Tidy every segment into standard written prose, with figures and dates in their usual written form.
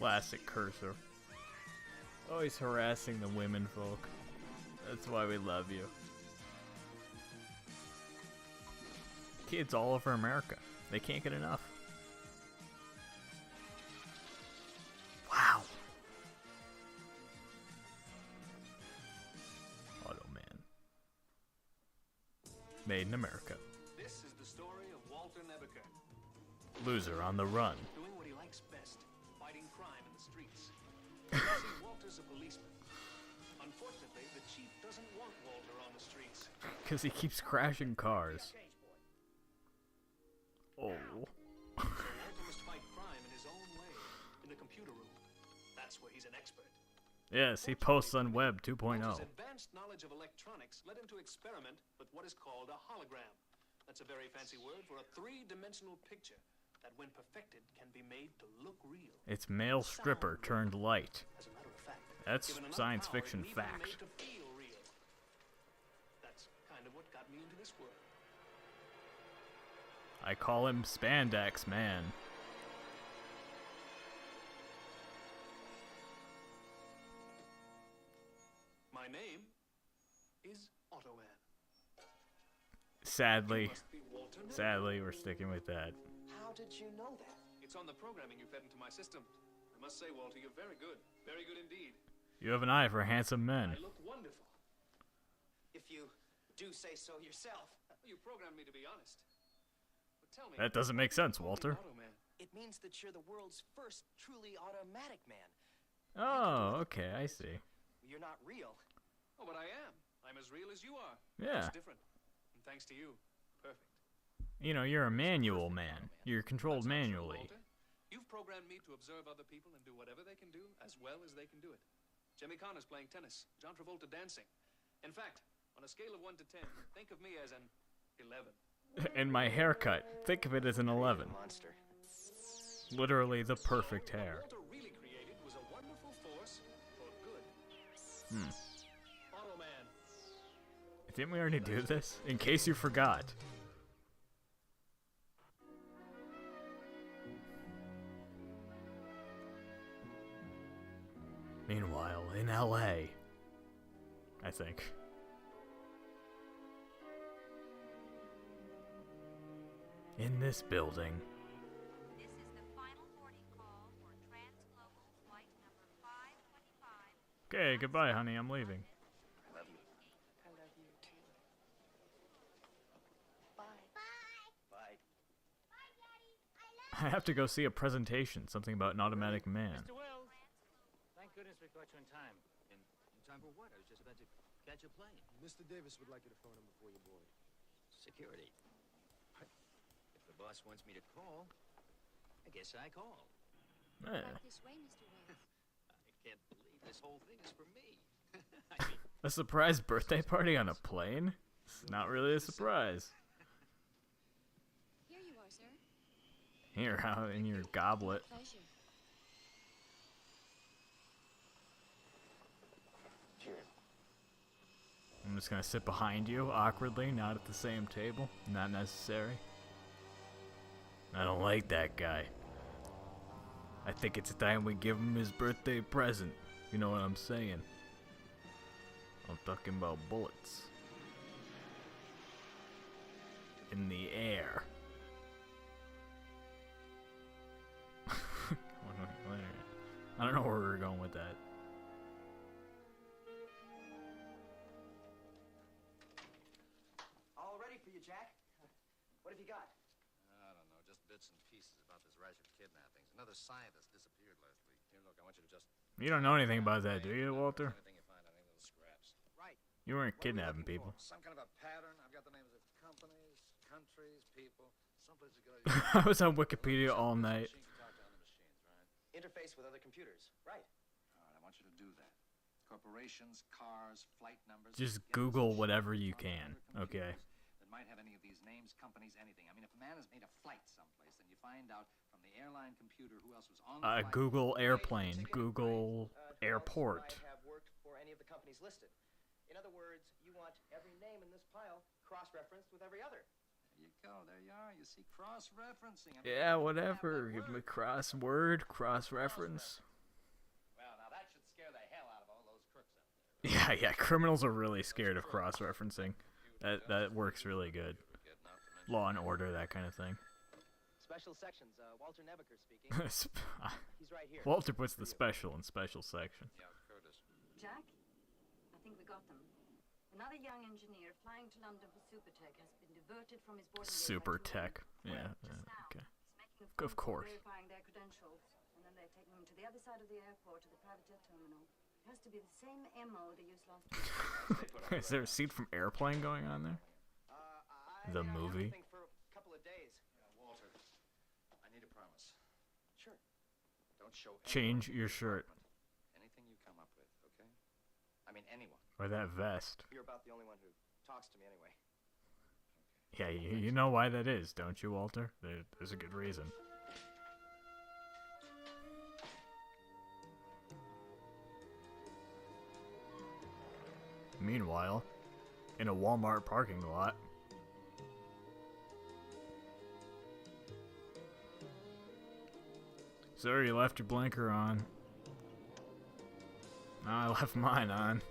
Classic cursor. Always harassing the women folk. That's why we love you. Kids all over America. They can't get enough. Wow. Automan. Made in America. This is the story of Walter Nebuchadnezzar. Loser on the run. Doing what he likes best, fighting crime in the streets. See, Walter's a policeman. Unfortunately, the chief doesn't want Walter on the streets. Because he keeps crashing cars. Oh. So Walter must fight crime in his own way, in the computer room. That's where he's an expert. Yes, he posts on Web 2.0. Walter's advanced knowledge of electronics led him to experiment with what is called a hologram. That's a very fancy word for a three-dimensional picture that, when perfected, can be made to look real. It's male stripper turned light. As a matter of fact, That's given enough science power, fiction it can even be fact. made to feel real. That's kind of what got me into this world. I call him Spandex Man. My name is Automan. Sadly, Must be Walter Nebuchadnezzar. sadly, we're sticking with that. How did you know that? It's on the programming you fed into my system. I must say, Walter, you're very good. Very good indeed. You have an eye for handsome men. I look wonderful. If you do say so yourself. You programmed me to be honest. But tell me, That doesn't make sense, Walter. Automan. It means that you're the world's first truly automatic man. Oh, okay, I see. You're not real. Oh, but I am. I'm as real as you are. Yeah. Just different. And thanks to you. Perfect. You know, you're a manual man. You're controlled That's not true, manually. Walter. You've programmed me to observe other people and do whatever they can do as well as they can do it. Jimmy Connor's playing tennis. John Travolta dancing. In fact, on a scale of 1 to 10, think of me as an 11. And my haircut, think of it as an 11. Monster. Literally the perfect hair. What Walter really created was a wonderful force for good. Automan. Didn't we already do this? In case you forgot. Meanwhile, in LA, I think. In this building. This is the final boarding call for Transglobal flight number 525. Okay, goodbye, honey. I'm leaving. I love you. I love you too. Bye. Bye. I have to go see a presentation, something about an automatic man. Mr. Wells, thank goodness we caught you in time. In time for what? I was just about to catch a plane. Mr. Davis would like you to phone him before you board. Security. If the boss wants me to call, I guess I call. Eh, Right this way, Mr. Wells. I can't believe this whole thing is for me. I mean, a surprise birthday party on a plane? It's not really a surprise. Here you are, sir. Here, out in your goblet. Pleasure. Cheers. I'm just gonna sit behind you, awkwardly, not at the same table. Not necessary. I don't like that guy. I think it's time we give him his birthday present. You know what I'm saying? I'm talking about bullets. In the air. I don't know where we're going with that. All ready for you, Jack. What have you got? I don't know, just bits and pieces about this rash of kidnappings. Another scientist disappeared last week. Here, look, I want you to just... You don't know anything about that, do you, Walter? Anything you find on any little scraps. Right. You weren't What are we kidnapping looking people. for? Some kind of a pattern. I've got the names of companies, countries, people. Someplace to go. I was on Wikipedia all night. Machine can talk to other machines, right? Interface with other computers. Right. All right, I want you to do that. Corporations, cars, flight numbers. Just get Google positions whatever you on can, other okay? computers That might have any of these names, companies, anything. I mean, if a man has made a flight someplace, then you find out from the airline computer who else was on the flight. Google Right, airplane, ticket, Google right. Who else airport. might have worked for any of the companies listed. In other words, you want every name in this pile cross-referenced with every other. There you go. There you are. You see cross-referencing. I mean, Yeah, you have whatever. that Give me word. crossword, cross-reference. Yeah, yeah. Criminals are really scared of cross-referencing. That works really good. Law and Order, that kind of thing. Special sections, Walter Nebaker speaking. He's right here. Walter puts the special in special section. Yeah, Curtis. Jack, I think we got them. Another young engineer flying to London for Supertech has been diverted from his boarding gate. Supertech. Yeah. Okay. He's making a Of phone call course. verifying their credentials, and then they're taking him to the other side of the airport to the private jet terminal. It has to be the same MO they used last week. Is there a scene from Airplane going on there? The movie? For a couple of days. Walter, I need a promise. Sure. Don't show Change anyone your in the shirt. department anything you come up with, okay? I mean, anyone. Or that vest. You're about the only one who talks to me anyway. Yeah, you know why that is, don't you, Walter? There's a good reason. Meanwhile, in a Walmart parking lot, sir, you left your blinker on. No, I left mine on.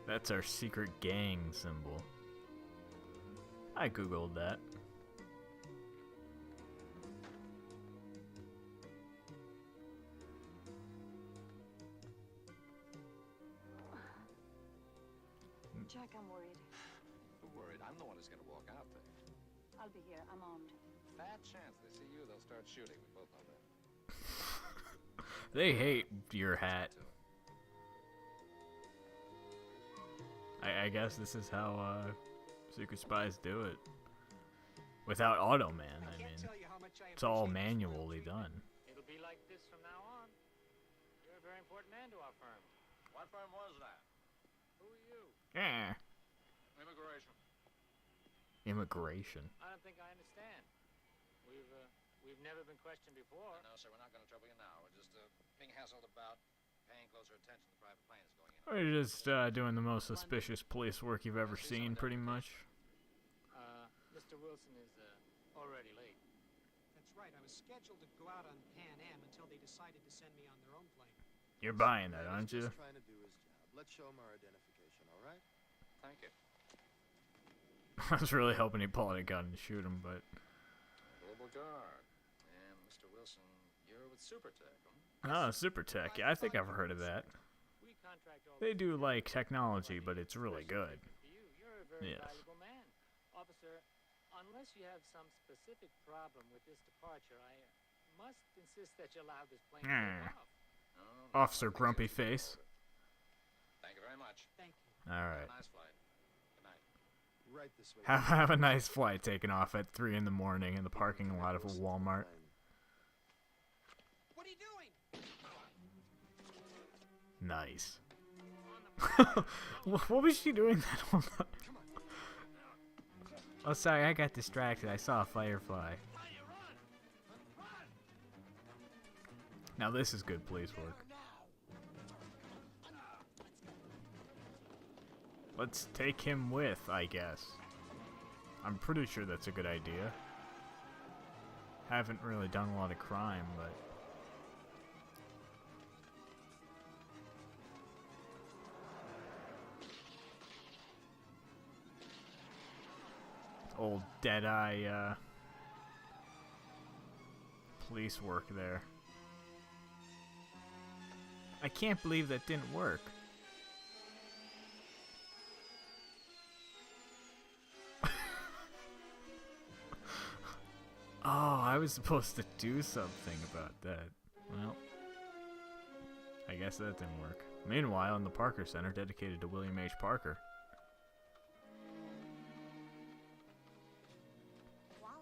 That's our secret gang symbol. I googled that. Jack, I'm worried. Who worried? I'm the one who's gonna walk out there. I'll be here. I'm armed. Fat chance they see you, they'll start shooting. We both know that. They hate your hat. I guess this is how secret spies do it. Without Automan, I mean, it's all manually done. It'll be like this from now on. You're a very important man to our firm. What firm was that? Who are you? Yeah. Immigration. Immigration. I don't think I understand. We've never been questioned before. No, sir, we're not gonna trouble you now. We're just being hassled about, paying closer attention to private planes going in. We're just doing the most suspicious police work you've ever seen, pretty much. Mr. Wilson is already late. That's right. I was scheduled to go out on Pan Am until they decided to send me on their own plane. You're buying that, aren't you? Just trying to do his job. Let's show him our identification, all right? Thank you. I was really hoping he'd pull out a gun and shoot him, but... Global Guard. And Mr. Wilson, you're with Supertech, huh? Oh, Supertech. Yeah, I think I've heard of that. We contract all They do, like, technology, but it's really good. You're a very Yes. valuable man. Officer, unless you have some specific problem with this departure, I must insist that you allow this plane to take off. No, Officer no, Grumpy thank you. Face. Thank you very much. Thank you. Alright. Nice flight. Good night. Right this way. Have a nice flight taking off at 3 in the morning in the parking lot of a Walmart. What are you doing? Nice. What was she doing that whole time? Oh, sorry, I got distracted. I saw a firefly. Now this is good police work. Let's take him with, I guess. I'm pretty sure that's a good idea. Haven't really done a lot of crime, but... Old Deadeye, police work there. I can't believe that didn't work. Oh, I was supposed to do something about that. Well, I guess that didn't work. Meanwhile, in the Parker Center, dedicated to William H. Parker. Wally.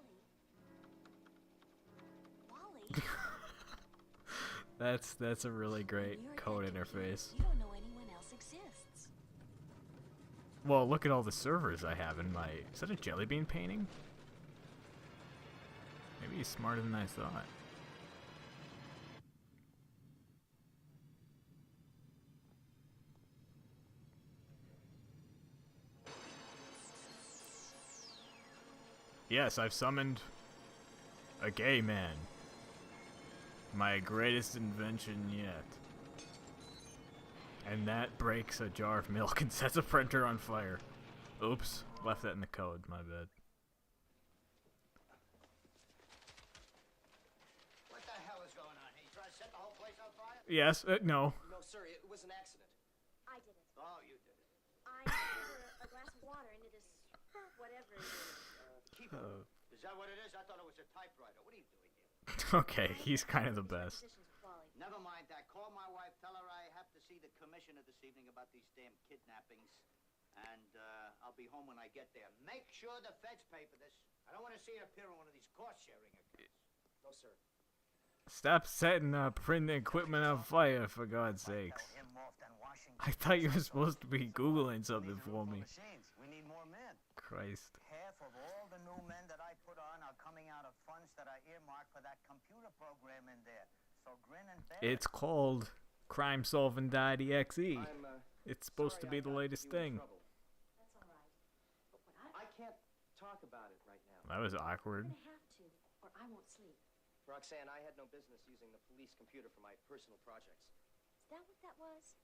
That's a really great code interface. You don't know anyone else exists. Well, look at all the servers I have in my... Is that a jelly bean painting? Maybe he's smarter than I thought. Yes, I've summoned a gay man. My greatest invention yet. And that breaks a jar of milk and sets a printer on fire. Oops, left that in the code, my bad. What the hell is going on? You trying to set the whole place on fire? Yes, no. No, sir, it was an accident. I did it. Oh, you did it. I poured a glass of water into this, whatever it is. Keyboard. Is that what it is? I thought it was a typewriter. What are you doing here? Okay, he's kind of the best. Never mind that. Call my wife. Tell her I have to see the commissioner this evening about these damn kidnappings. And I'll be home when I get there. Make sure the feds pay for this. I don't want to see it appear on one of these cost-sharing accounts. No, sir. Stop setting printing equipment on fire, for God's sakes. I thought you were supposed to be Googling something for me. We need more men. Christ. Half of all the new men that I put on are coming out of funds that are earmarked for that computer program in there. So grin and bear. It's called Crime Solving .exe. It's supposed to be the latest thing. That's all right. But what I can't talk about it right now. That was awkward. I'm gonna have to, or I won't sleep. Roxanne, I had no business using the police computer for my personal projects. Is that what that was?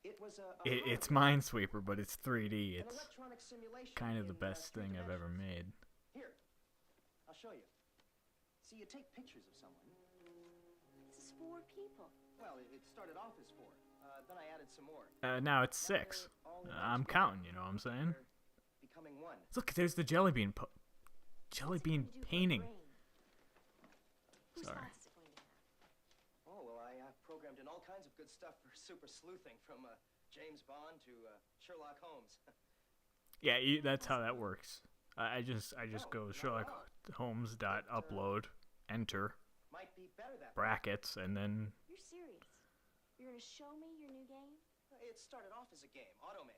It was It's Minesweeper, but it's 3D. an It's electronic simulation. kind of the in, best three thing I've ever dimensions. made. Here, I'll show you. See, you take pictures of someone. This is 4 people. Well, it started off as 4. Then I added some more. Now it's Now 6. they're all in I'm one counting, together. you know what I'm saying? They're becoming one. Look, there's the jelly bean painting. Whose Sorry. class is it going to have? Oh, well, I programmed in all kinds of good stuff for super sleuthing, from James Bond to Sherlock Holmes. Yeah, that's how that works. I just go Sherlock Holmes dot upload, enter, Might be better that way. brackets, and then You're serious? You're gonna show me your new game? It started off as a game, Automan.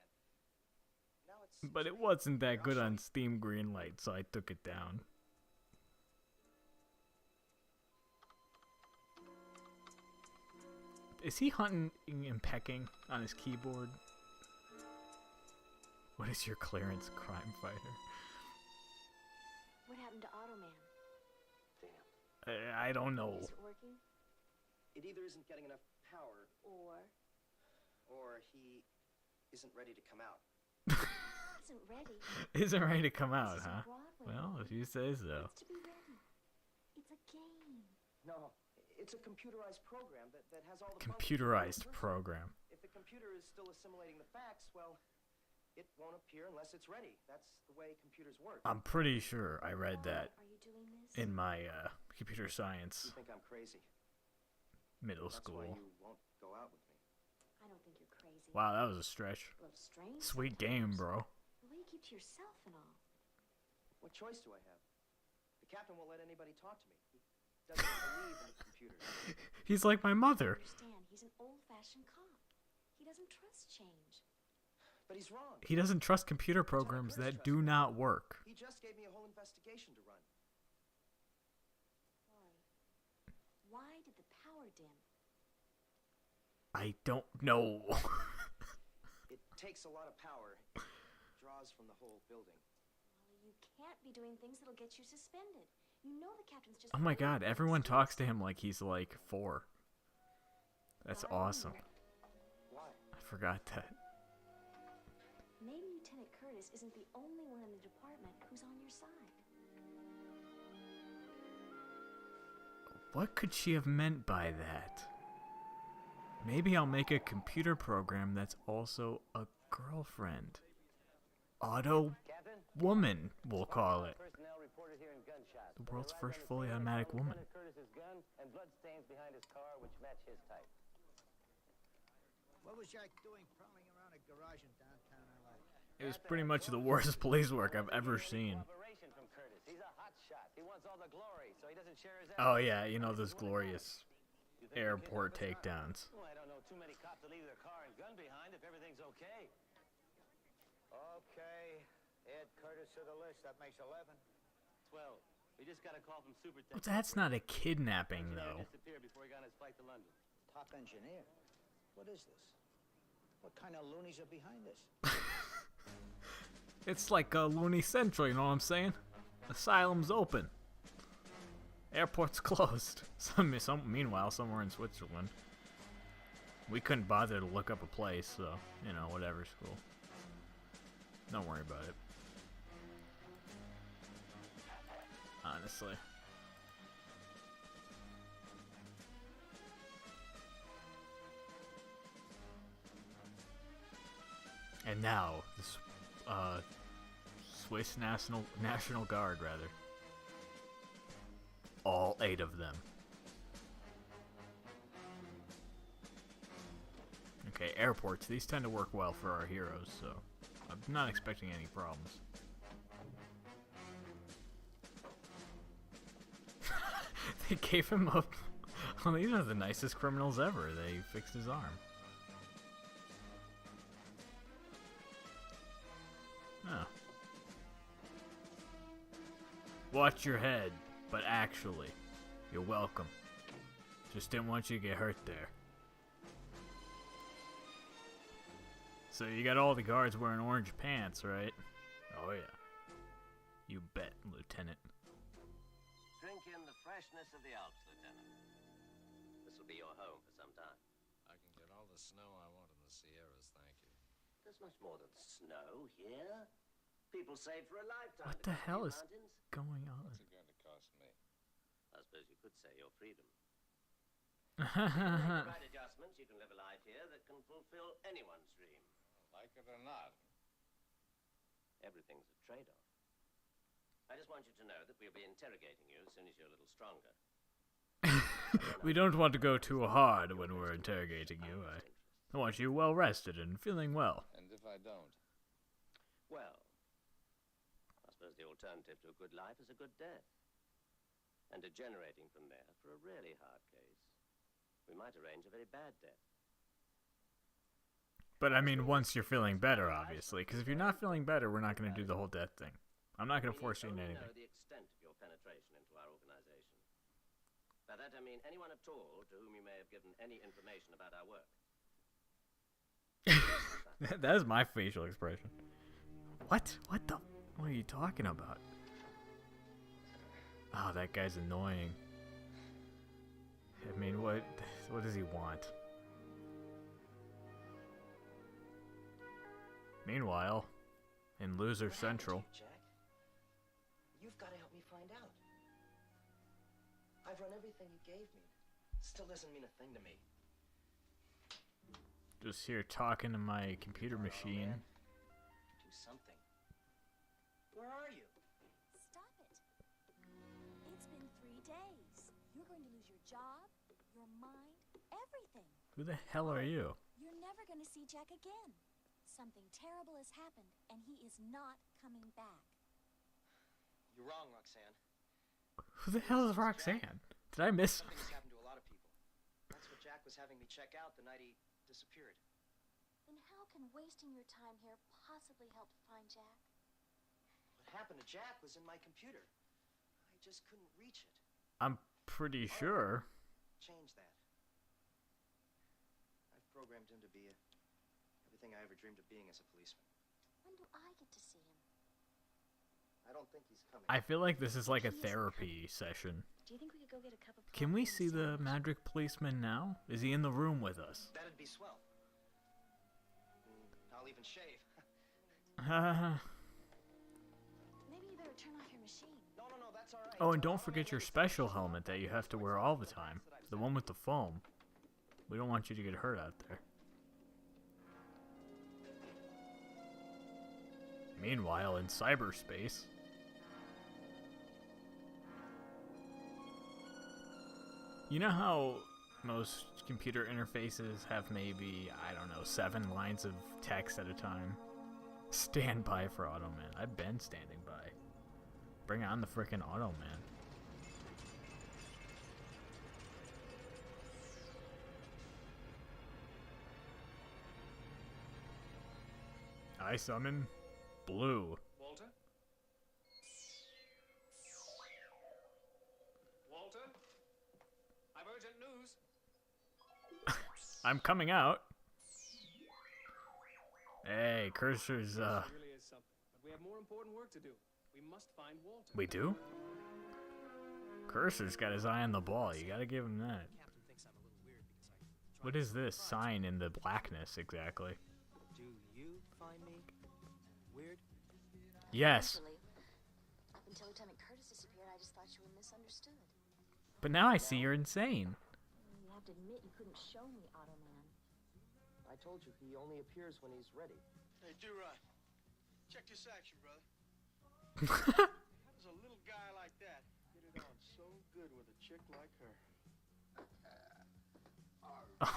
Now it's. but it wasn't that good on Steam Greenlight, so I took it down. Is he hunting and pecking on his keyboard? What is your clearance, crime fighter? What happened to Automan? Damn. I don't know. Is it working? It either isn't getting enough power, or he isn't ready to come out. Isn't ready. Isn't ready to come out, This is huh? Broadway. Well, if you say so. It's to be ready. It's a game. No, it's a computerized program that has all the Computerized functions of a person. program. If the computer is still assimilating the facts, well, it won't appear unless it's ready. That's the way computers work. I'm pretty sure I read that Are you doing this? in my computer You science think I'm crazy? middle That's school. why you won't go out with me. I don't think you're crazy. Wow, that was a stretch. A little strange. Sweet game, sometimes. bro. The way you keep to yourself and all. What choice do I have? The captain won't let anybody talk to me. He doesn't believe in computers. He's like my mother. Understand? He's an old-fashioned cop. He doesn't trust change. But he's wrong. He doesn't trust computer programs that do not work. He just gave me a whole investigation to run. Why did the power dim? I don't know. It takes a lot of power. It draws from the whole building. Well, you can't be doing things that'll get you suspended. You know the captain's just. Oh my pulling god, you everyone upstairs. talks to him like he's like 4. That's Why? awesome. Why? I forgot that. Maybe Lieutenant Curtis isn't the only one in the department who's on your side. What could she have meant by that? Maybe I'll make a computer program that's also a girlfriend. Auto woman, we'll call it. The world's first fully automatic woman. What was Jack doing prowling around a garage in downtown LA? It was pretty much the worst police work I've ever seen. Oh yeah, you know those glorious airport takedowns. Well, I don't know too many cops that leave their car and gun behind if everything's okay. Okay, add Curtis to the list. That makes 11. 12. We just got a call from Supersedes. But that's not a kidnapping though. Disappeared before he got on his flight to London. Top engineer? What is this? What kind of loonies are behind this? It's like a Looney Central, you know what I'm saying? Asylum's open. Airport's closed. Meanwhile, somewhere in Switzerland. We couldn't bother to look up a place, so, you know, whatever's cool. Don't worry about it. Honestly. And now, this, Swiss National Guard, rather. All 8 of them. Okay, airports. These tend to work well for our heroes, so I'm not expecting any problems. They gave him up. Well, these are the nicest criminals ever. They fixed his arm. Oh. Watch your head, but actually, you're welcome. Just didn't want you to get hurt there. So you got all the guards wearing orange pants, right? Oh yeah. You bet, Lieutenant. Drink in the freshness of the Alps, Lieutenant. This will be your home for some time. I can get all the snow I want in the Sierras, thank you. There's much more than snow here. People save for a lifetime. What the hell is mountains. going on? What's it going to cost me? I suppose you could say your freedom. With the right adjustments, you can live a life here that can fulfill anyone's dream. Like it or not. Everything's a trade-off. I just want you to know that we'll be interrogating you as soon as you're a little stronger. We don't want to go too hard when we're interrogating you. I want you well rested and feeling well. And if I don't? Well, I suppose the alternative to a good life is a good death. And degenerating from there for a really hard case. We might arrange a very bad death. But I mean, once you're feeling better, obviously. Because if you're not feeling better, we're not going to do the whole death thing. I'm not going to force you into anything. Know the extent of your penetration into our organization. By that I mean anyone at all to whom you may have given any information about our work. That is my facial expression. What? What are you talking about? Oh, that guy's annoying. I mean, what does he want? Meanwhile, in Loser Central. Jack? You've got to help me find out. I've run everything you gave me. Still doesn't mean a thing to me. Just here talking to my computer machine. Do something. Where are you? Stop it. It's been 3 days. You're going to lose your job, your mind, everything. Who the hell are you? You're never going to see Jack again. Something terrible has happened, and he is not coming back. You're wrong, Roxanne. Who the hell is Roxanne? Did I miss? Something has happened to a lot of people. That's what Jack was having me check out the night he disappeared. Then how can wasting your time here possibly help find Jack? What happened to Jack was in my computer. I just couldn't reach it. I'm pretty sure. Change that. I've programmed him to be everything I ever dreamed of being as a policeman. When do I get to see him? I don't think he's coming. I feel like this is like a therapy session. Do you think we could go get a cup of Can we coffee and see the sandwich? magic policeman now? Is he in the room with us? That'd be swell. I'll even shave. Maybe you better turn off your machine. No, that's all right. Oh, and don't forget your special helmet that you have to wear all the time. The one with the foam. We don't want you to get hurt out there. Meanwhile, in cyberspace... You know how most computer interfaces have maybe, I don't know, 7 lines of text at a time? Stand by for Automan. I've been standing by. Bring on the frickin' Automan. I summon Blue. Walter? Walter? I've urgent news. I'm coming out. Hey, Cursor's, This really is something. But we have more important work to do. We must find Walter. We do? Cursor's got his eye on the ball. You gotta give him that. Captain thinks I'm a little weird because I What is this sign in the blackness exactly? Do you find me weird? Yes. Actually, up until Lieutenant Curtis disappeared, I just thought you were misunderstood. But now I see you're insane. You have to admit you couldn't show me Automan. I told you he only appears when he's ready. Hey, D-Rod, check this action, brother. How does a little guy like that get it on so good with a chick like her?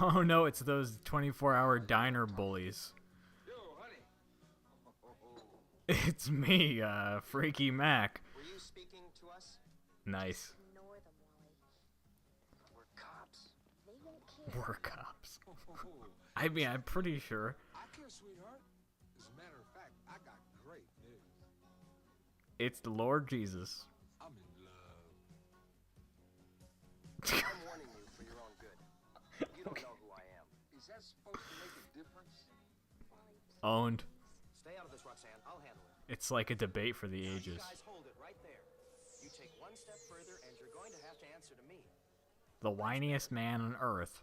Oh no, it's those 24-hour diner bullies. Yo, honey. It's me, Freaky Mac. Were you speaking to us? Nice. Ignore them, Wally. We're cops. They won't care. We're cops. I mean, I'm pretty sure. I care, sweetheart. As a matter of fact, I got great news. It's the Lord Jesus. I'm in love. I'm warning you for your own good. You don't know who I am. Is that supposed to make a difference? Owned. Stay out of this, Roxanne. I'll handle it. It's like a debate for the You ages. guys hold it right there. You take one step further, and you're going to have to answer to me. The whiniest man on earth.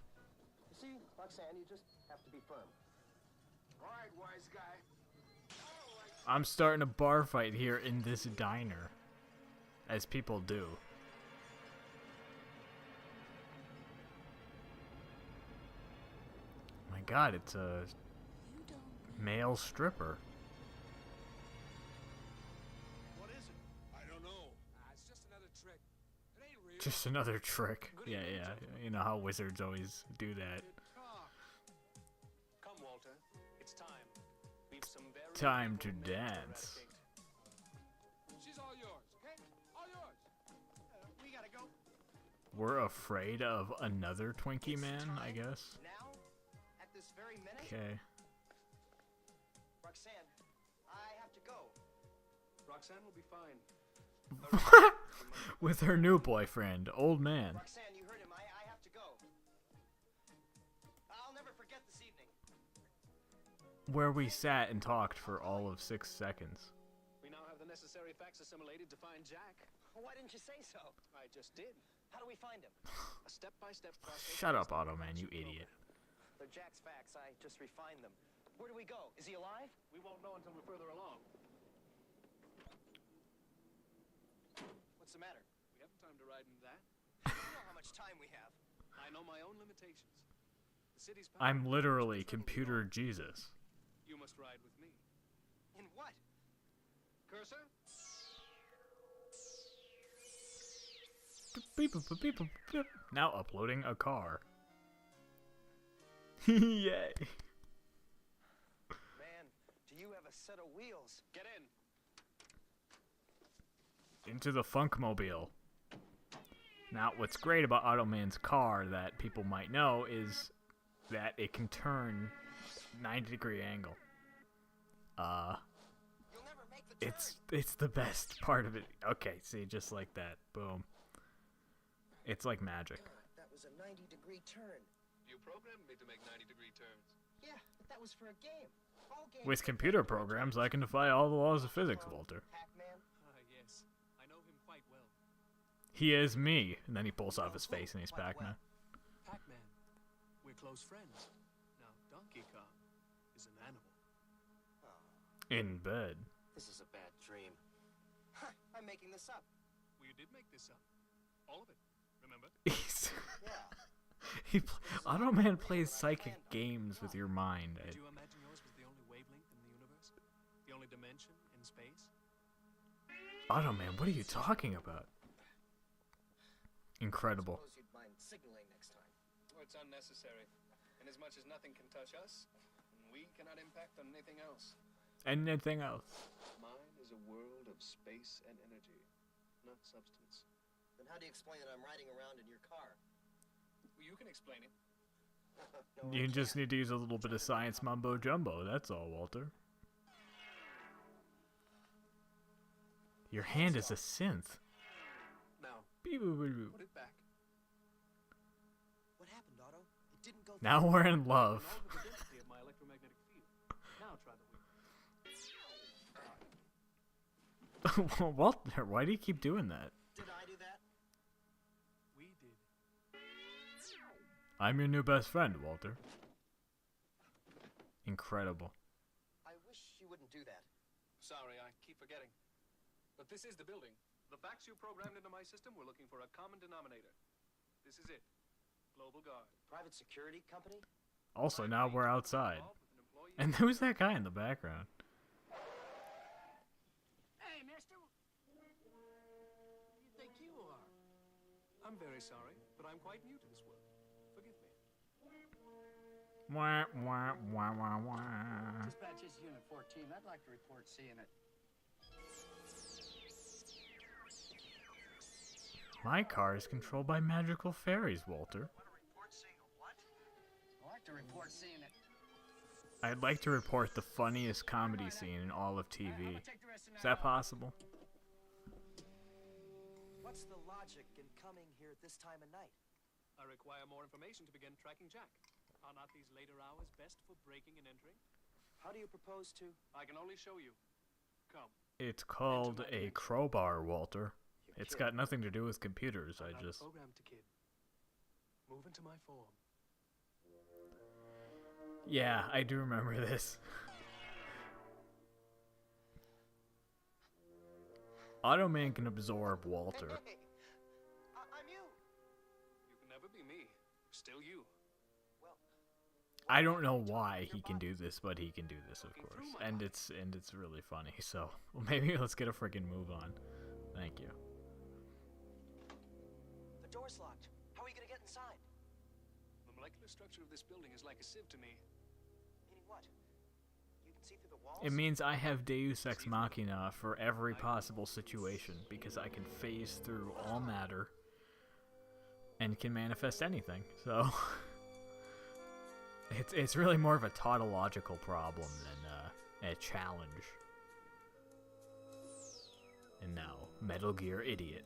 You see, Roxanne, you just have to be firm. All right, wise guy. I'm starting a bar fight here in this diner. As people do. My god, it's a male stripper. What is it? I don't know. It's just another trick. It ain't real. Just another trick. Yeah, yeah. You know how wizards always do that. Come, Walter. It's time. We've some very Time to important men dance. eradicate. She's all yours, okay? All yours. We gotta go. We're afraid of another Twinkie man, I guess. Now, at this very minute, Okay. Roxanne, I have to go. Roxanne will be fine. With her new boyfriend, old man. Roxanne, you heard him. I have to go. I'll never forget this evening. Where we sat and talked for all of 6 seconds. We now have the necessary facts assimilated to find Jack. Why didn't you say so? I just did. How do we find him? A step-by-step process. Shut up, Automan, you idiot. They're Jack's facts. I just refined them. Where do we go? Is he alive? We won't know until we're further along. What's the matter? We haven't time to ride into that. You know how much time we have. I know my own limitations. The city's power I'm literally is controlled computer alone. Jesus. You must ride with me. In what? Cursor? Beep, boop, boop, beep, boop, beep. Now uploading a car. Yay. Man, do you have a set of wheels? Get in. Into the Funkmobile. Now, what's great about Automan's car that people might know is that it can turn 90-degree angle. You'll never make the turn. It's the best part of it. Okay, see, just like that. Boom. It's like magic. God, that was a 90-degree turn. You programmed me to make 90-degree turns. Yeah, but that was for a game. All games With computer programs, I can defy all the laws of physics, Walter. Pac-Man. Yes. I know him quite well. He is me. And then he pulls off his face and he's Quite Pac-Man. Pac-Man. We're close friends. Now, Donkey Kong is an animal. In bed. This is a bad dream. Huh, I'm making this up. Well, you did make this up. All of it. Remember? He's... Yeah. Automan plays psychic games with your mind. Did you imagine yours was the only wavelength in the universe? The only dimension in space? Automan, what are you talking about? Incredible. Suppose you'd mind signaling next time. Oh, it's unnecessary. Inasmuch as nothing can touch us, we cannot impact on anything else. Anything else? Mine is a world of space and energy, not substance. Then how do you explain that I'm riding around in your car? Well, you can explain it. No, You I just can't. need to use a little bit of science mumbo jumbo, that's all, Walter. Your hand is a synth. Now, Beep, boop, boop, boop. put it back. What happened, Otto? It didn't go Now we're in love. Know the density of my electromagnetic field. Now try the wheel. Walter, why do you keep doing that? Did I do that? I'm your new best friend, Walter. Incredible. I wish you wouldn't do that. Sorry, I keep forgetting. But this is the building. The facts you programmed into my system were looking for a common denominator. This is it. Global Guard. Private security company? Also, now we're outside. And who's that guy in the background? Hey, mister. Who do you think you are? I'm very sorry, but I'm quite new to this world. Forgive me. Wah, wah, wah, wah, wah. Dispatch is Unit 14. I'd like to report seeing it. My car is controlled by magical fairies, Walter. I'd like to report seeing it. I'd like to report the funniest comedy scene in all of TV. Is that possible? What's the logic in coming here at this time of night? I require more information to begin tracking Jack. Are not these later hours best for breaking and entering? How do you propose to? I can only show you. Come. It's called a crowbar, Walter. It's got nothing to do with computers. I just... Programmed to kid. Move into my form. Yeah, I do remember this. Automan can absorb Walter. Hey, I'm you. You can never be me. Still you. Well, I don't know why he can do this, but he can do this, of course. And it's really funny. So, well, maybe let's get a freaking move on. Thank you. the door's locked. How are we gonna get inside? The molecular structure of this building is like a sieve to me. Meaning what? You can see through the walls? It means I have Deus Ex Machina for every possible situation because I can phase through all matter and can manifest anything. So it's really more of a tautological problem than a challenge. And now, Metal Gear Idiot.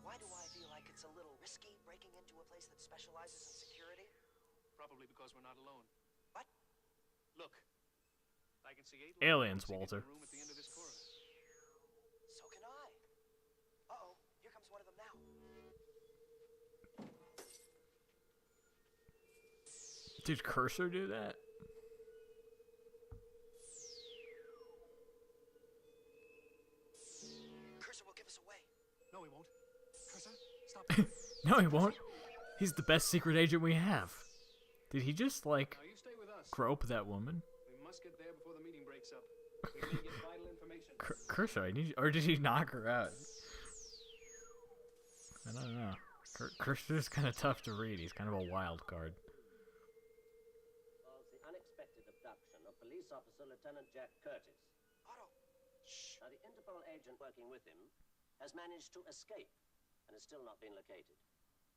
Why do I feel like it's a little risky breaking into a place that specializes in security? Probably because we're not alone. What? Look. I can see 8 Aliens, lights in Walter. the room at the end of this corridor. So can I. Uh-oh, here comes one of them now. Did Cursor do that? Cursor will give us away. No, he won't. Cursor, stop. No, he won't. He's the best secret agent we have. Did he just, like, Now you stay with us. grope that woman? We must get there before the meeting breaks up. We may get vital information. Cursor, I need you, or did he knock her out? I don't know. Cursor's kind of tough to read. He's kind of a wild card. Involves the unexpected abduction of police officer Lieutenant Jack Curtis. Otto, shh. Now, the Interpol agent working with him has managed to escape and has still not been located.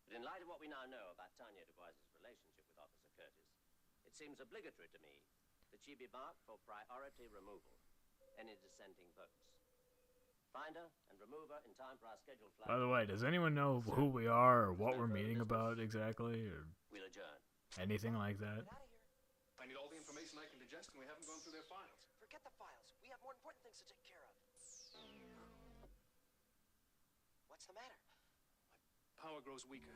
But in light of what we now know about Tanya Dubois's relationship with Officer Curtis, it seems obligatory to me that she be marked for priority removal. Any dissenting votes. Find her and remove her in time for our scheduled flight. By the way, does anyone know who we are or what we're meeting about exactly or We'll adjourn. anything like that? Get out of here. I need all the information I can digest, and we haven't gone through their files. Forget the files. We have more important things to take care of. What's the matter? Power grows weaker.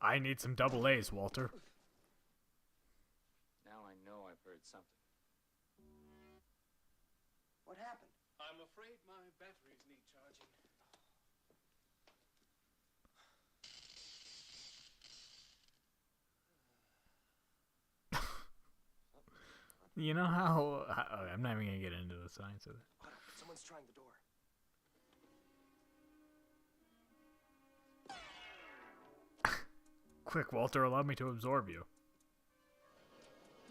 I need some double A's, Walter. Now I know I've heard something. What happened? I'm afraid my batteries need charging. You know how I'm not even gonna get into the science of it. Otto, someone's trying the door. Quick, Walter, allow me to absorb you.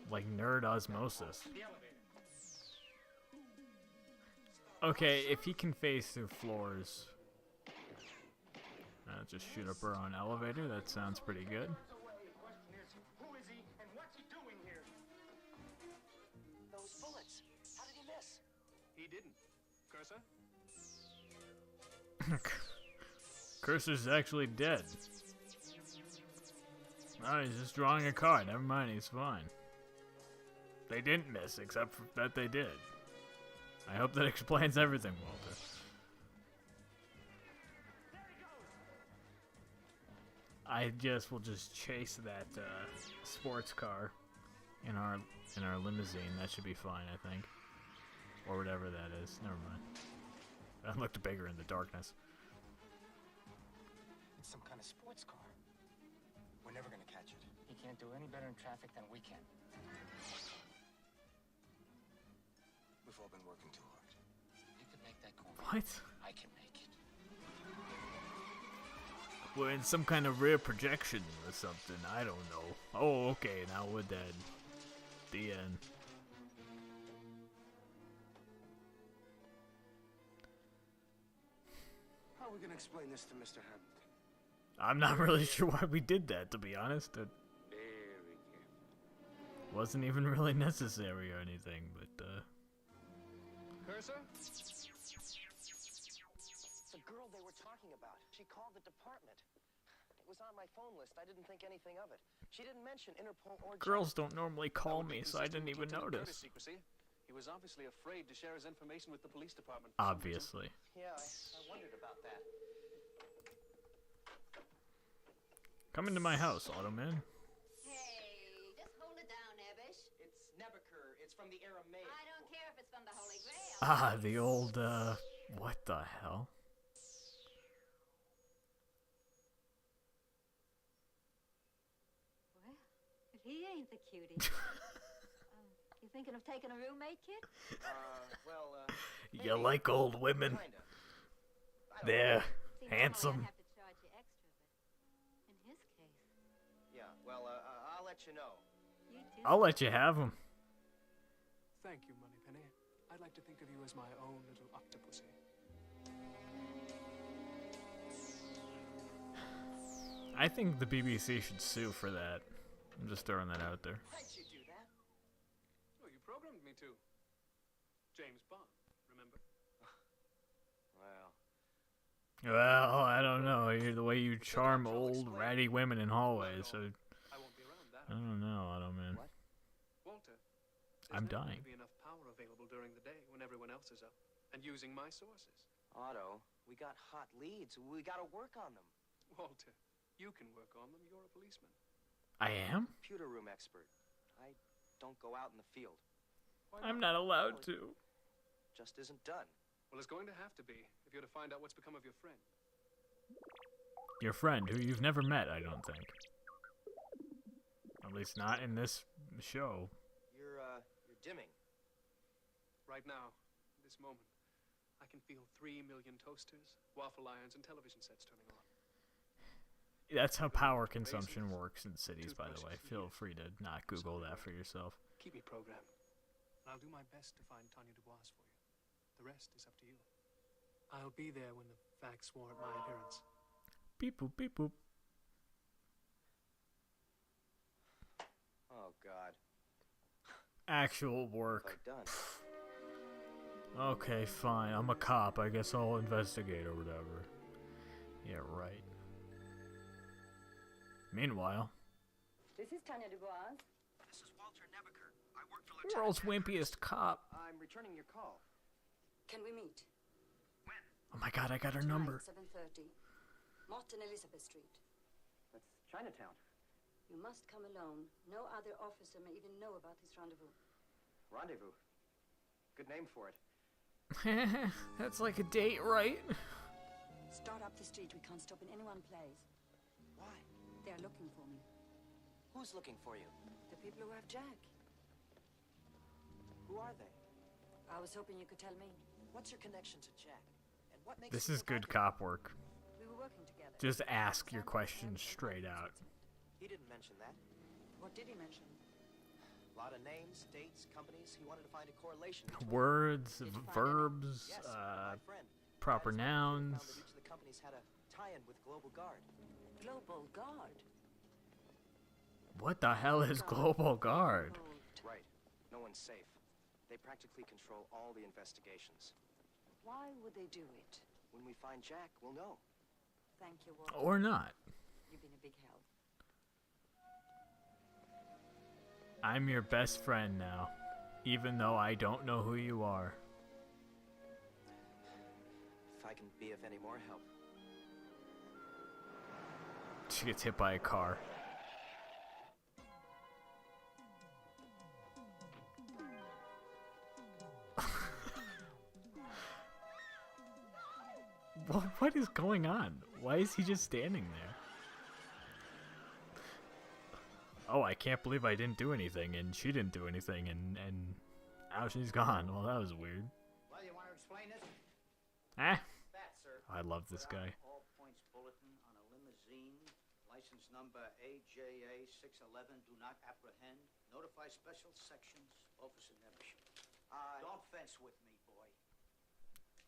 Like nerd osmosis. The elevator. Okay, if he can phase through floors, just shoot up our own elevator. That sounds pretty good. Who is he and what's he doing here? Those bullets. How did he miss? He didn't. Cursor? Cursor's actually dead. Oh, he's just drawing a card. Never mind, he's fine. They didn't miss, except for that they did. I hope that explains everything, Walter. I guess we'll just chase that sports car in our limousine. That should be fine, I think. Or whatever that is. Never mind. That looked bigger in the darkness. It's some kind of sports car. We're never gonna catch it. He can't do any better in traffic than we can. We've all been working too hard. You could make that corner. What? I can make it. We're in some kind of rear projection or something. I don't know. Oh, okay. Now we're dead. The end. How are we gonna explain this to Mr. Hamilton? I'm not really sure why we did that, to be honest. It Very careful. wasn't even really necessary or anything, but, Cursor? The girl they were talking about. She called the department. It was on my phone list. I didn't think anything of it. She didn't mention Interpol or girls don't normally call me, so I didn't even notice. Secrecy. He was obviously afraid to share his information with the police department. Obviously. Yeah, I wondered about that. Come into my house, Automan. Hey, just hold it down, Nebbish. It's Nebuchadnezzar. It's from the Aramaic. I don't care if it's from the Holy Grail. Ah, the old, what the hell? Well, if he ain't the cutie. You thinking of taking a roommate, kid? You like old women? Kinda. They're See, handsome. normally I'd have to charge you extra, but in his case, Yeah, well, I'll let you know. you too. I'll let you have them. Thank you, Moneypenny. I'd like to think of you as my own little octopusy. I think the BBC should sue for that. I'm just throwing that out there. Why'd you do that? Oh, you programmed me to. James Bond, remember? Well, Well, I don't know. The way you charm old, ratty women in hallways, so I won't be around that. I don't know, Automan. What? Walter. I'm there's never dying. going to be enough power available during the day when everyone else is up and using my sources. Otto, we got hot leads. We gotta work on them. Walter, you can work on them. You're a policeman. I am? Computer room expert. I don't go out in the field. Why I'm not allowed to. Just isn't done. Well, it's going to have to be if you're to find out what's become of your friend. Your friend, who you've never met, I don't think. At least not in this show. You're dimming. Right now, this moment, I can feel 3 million toasters, waffle irons, and television sets turning on. That's how power consumption works in cities, by the way. Feel free to not Google that for yourself. Keep me programmed. And I'll do my best to find Tanya Dubois for you. The rest is up to you. I'll be there when the facts warrant my appearance. Beep boop, beep boop. Oh, God. Actual work. What have I done? Okay, fine. I'm a cop. I guess I'll investigate or whatever. Yeah, right. Meanwhile, This is Tanya Dubois. This is Walter Nebuchadnezzar. I work for world's wimpiest cop. I'm returning your call. Can we meet? Oh my god, I got her number. 7:30. Martin Elizabeth Street. That's Chinatown. You must come alone. No other officer may even know about this rendezvous. Rendezvous. Good name for it. That's like a date, right? Start up the street. We can't stop in any one place. Why? They're looking for me. Who's looking for you? The people who have Jack. Who are they? I was hoping you could tell me. What's your connection to Jack? And what makes This you is feel good that way? cop work. We were working together. Just ask your questions straight out. He didn't mention that. What did he mention? A lot of names, dates, companies. He wanted to find a correlation. between Words, Did you find verbs, Yes, my friend. proper That is how he nouns. found that each of the companies had a tie-in with Global Guard. Global Guard. What the hell is Global Guard? Right. No one's safe. They practically control all the investigations. Why would they do it? When we find Jack, we'll know. Thank you, Walter. Or not. You've been a big help. I'm your best friend now, even though I don't know who you are. If I can be of any more help. She gets hit by a car. What is going on? Why is he just standing there? Oh, I can't believe I didn't do anything, and she didn't do anything, and now she's gone. Well, that was weird. Well, you want to explain this? Ah, That, sir. I love this guy. All points bulletin on a limousine. License number AJA 611. Do not apprehend. Notify special sections. Officer Neversham. Don't fence with me, boy.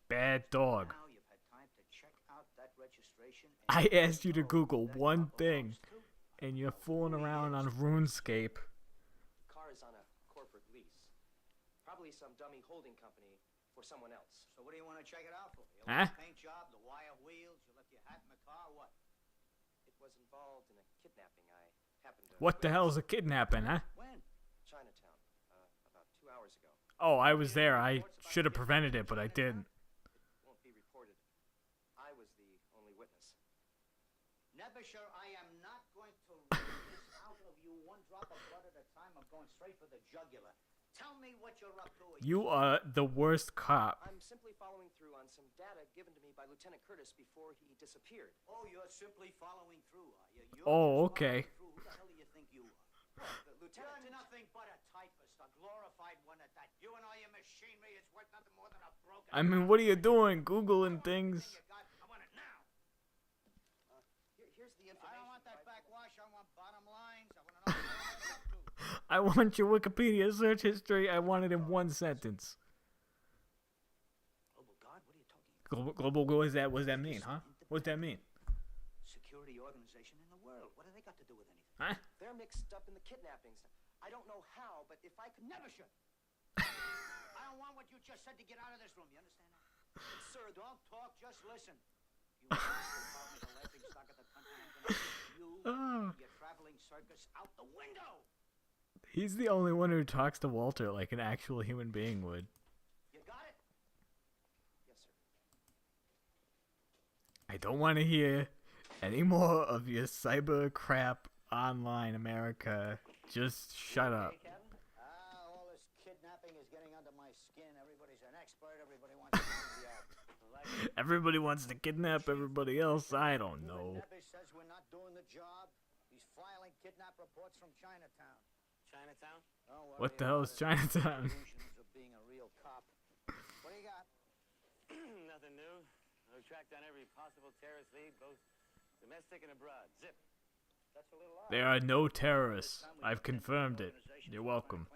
Bad dog. Now you've had time to check out that registration. I asked you to Google one thing, and you're fooling around on RuneScape. Car is on a corporate lease. Probably some dummy holding company for someone else. So what do you want to check it out for? You Huh? want a paint job, the wire wheels, you left your hat in the car, what? It was involved in a kidnapping. I happened to... What the hell is a kidnapping, huh? When? Chinatown. About 2 hours ago. Oh, I was there. I should have prevented it, but I didn't. It won't be reported. I was the only witness. Nebuchadnezzar, I am not going to rip this out of you one drop of blood at a time. I'm going straight for the jugular. Tell me what you're up to. You are the worst cop. I'm simply following through on some data given to me by Lieutenant Curtis before he disappeared. Oh, you're simply following through, are you? You're Oh, just okay. following through. Who the hell do you think you are? Lieutenant, You're nothing but a typist, a glorified one at that. You and all your machinery is worth nothing more than a broken... I mean, what are you doing? Googling things. I want it now. here's the information. I don't want that backwash. I want bottom lines. I want to know what you're up to. I want your Wikipedia search history. I want it in one sentence. Global Guard? What are you talking about? Global, what does that mean, huh? What does that mean? Security organization in the world. What do they got to do with anything? Huh? They're mixed up in the kidnappings. I don't know how, but if I could... Never should. I don't want what you just said to get out of this room. You understand that? Sir, don't talk. Just listen. You are the laughing stock of the country. I'm going to put you and your traveling circus out the window. He's the only one who talks to Walter like an actual human being would. You got it? Yes, sir. I don't want to hear any more of your cyber crap online America. Just shut up. All this kidnapping is getting under my skin. Everybody's an expert. Everybody wants to do the job. Everybody wants to kidnap everybody else. I don't know. Nebbie says we're not doing the job. He's filing kidnap reports from Chinatown. Chinatown? What the hell is Chinatown? Illusions of being a real cop. What do you got? Nothing new. We've tracked down every possible terrorist lead, both domestic and abroad. Zip. That's a little odd. There are no terrorists. I've confirmed it. You're welcome.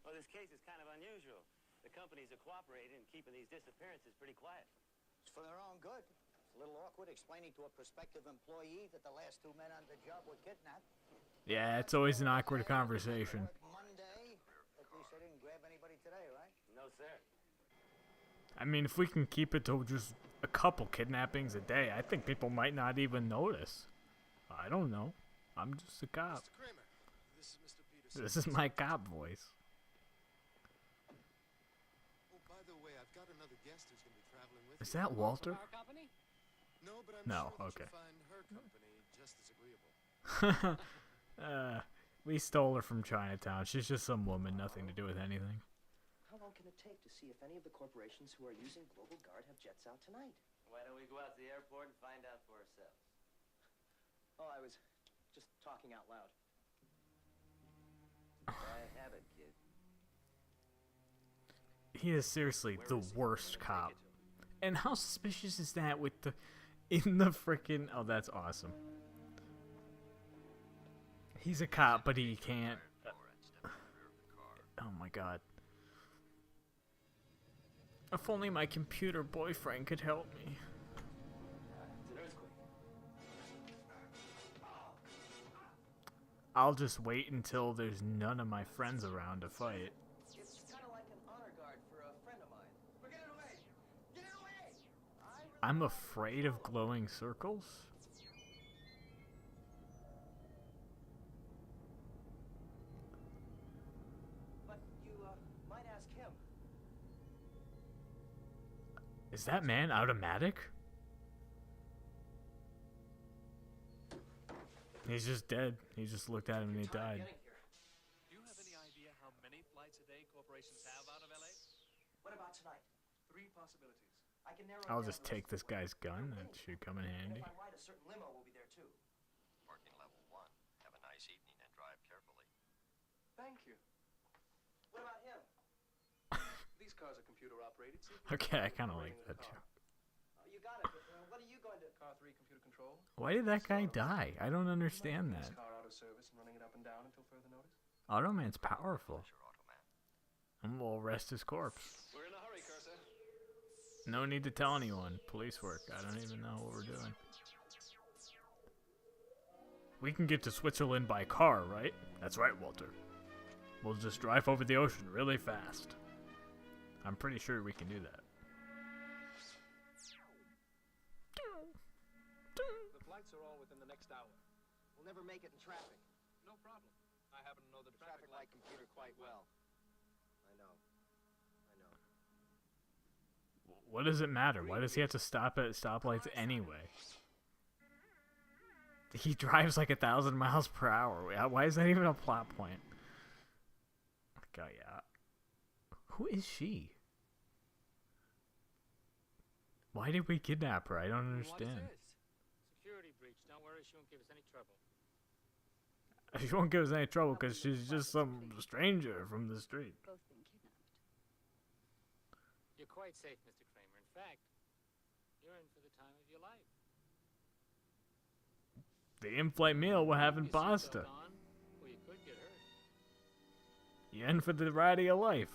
Well, this case is kind of unusual. The companies are cooperating and keeping these disappearances pretty quiet. It's for their own good. It's a little awkward explaining to a prospective employee that the last 2 men on the job were kidnapped. Yeah, it's always an awkward conversation. Monday. At least they didn't grab anybody today, right? No, sir. I mean, if we can keep it to just a couple kidnappings a day, I think people might not even notice. I don't know. I'm just a cop. Mr. Kramer, this is Mr. Peterson. This is my cop voice. Oh, by the way, I've got another guest who's going to be traveling with Is you. that Walter? Our company? No, but I'm No, sure that okay. you'll find her company just as agreeable. We stole her from Chinatown. She's just some woman, nothing to do with anything. How long can it take to see if any of the corporations who are using Global Guard have jets out tonight? Why don't we go out to the airport and find out for ourselves? Oh, I was just talking out loud. I have it, kid. He is seriously the worst cop. And how suspicious is that with the... In the frickin'... Oh, that's awesome. He's a cop, but he can't... Oh my god. If only my computer boyfriend could help me. It's an earthquake. I'll just wait until there's none of my friends around to fight. It's kind of like an honor guard for a friend of mine. Get it away! Get it away! I'm afraid of glowing circles? But you might ask him. Is that man automatic? He's just dead. He just looked at him and he died. Do you have any idea how many flights a day corporations have out of LA? What about tonight? 3 possibilities. I can narrow it I'll down just to take this guy's gun. That should come in And handy. if I'm right, a certain limo will be there too. Parking level 1. Have a nice evening and drive carefully. Thank you. What about him? These cars are computer operated. See if you Okay, I can kind of operate like the that car. joke. You got it, but what are you going to... Car 3 computer control. Why did that guy die? I don't understand This that. car out of service and running it up and down until further notice. Automan's powerful. And we'll rest his corpse. We're in a hurry, Cursor. No need to tell anyone. Police work. I don't even know what we're doing. We can get to Switzerland by car, right? That's right, Walter. We'll just drive over the ocean really fast. I'm pretty sure we can do that. The flights are all within the next hour. We'll never make it in traffic. No problem. I happen to know the Traffic light computer quite well. I know. What does it matter? Why does he have to stop at stoplights anyway? He drives like 1,000 miles per hour. Why is that even a plot point? Oh, yeah. Who is she? Why did we kidnap her? I don't understand. What is this? Security breach. Don't worry, she won't give us any trouble. She won't give us any trouble because she's just some stranger from the street. Both been kidnapped. You're quite safe, Mr. Kramer. In fact, you're in for the time of your life. The in-flight meal we're having Keep your pasta. seatbelt on, or you could get hurt. You in for the ride of your life.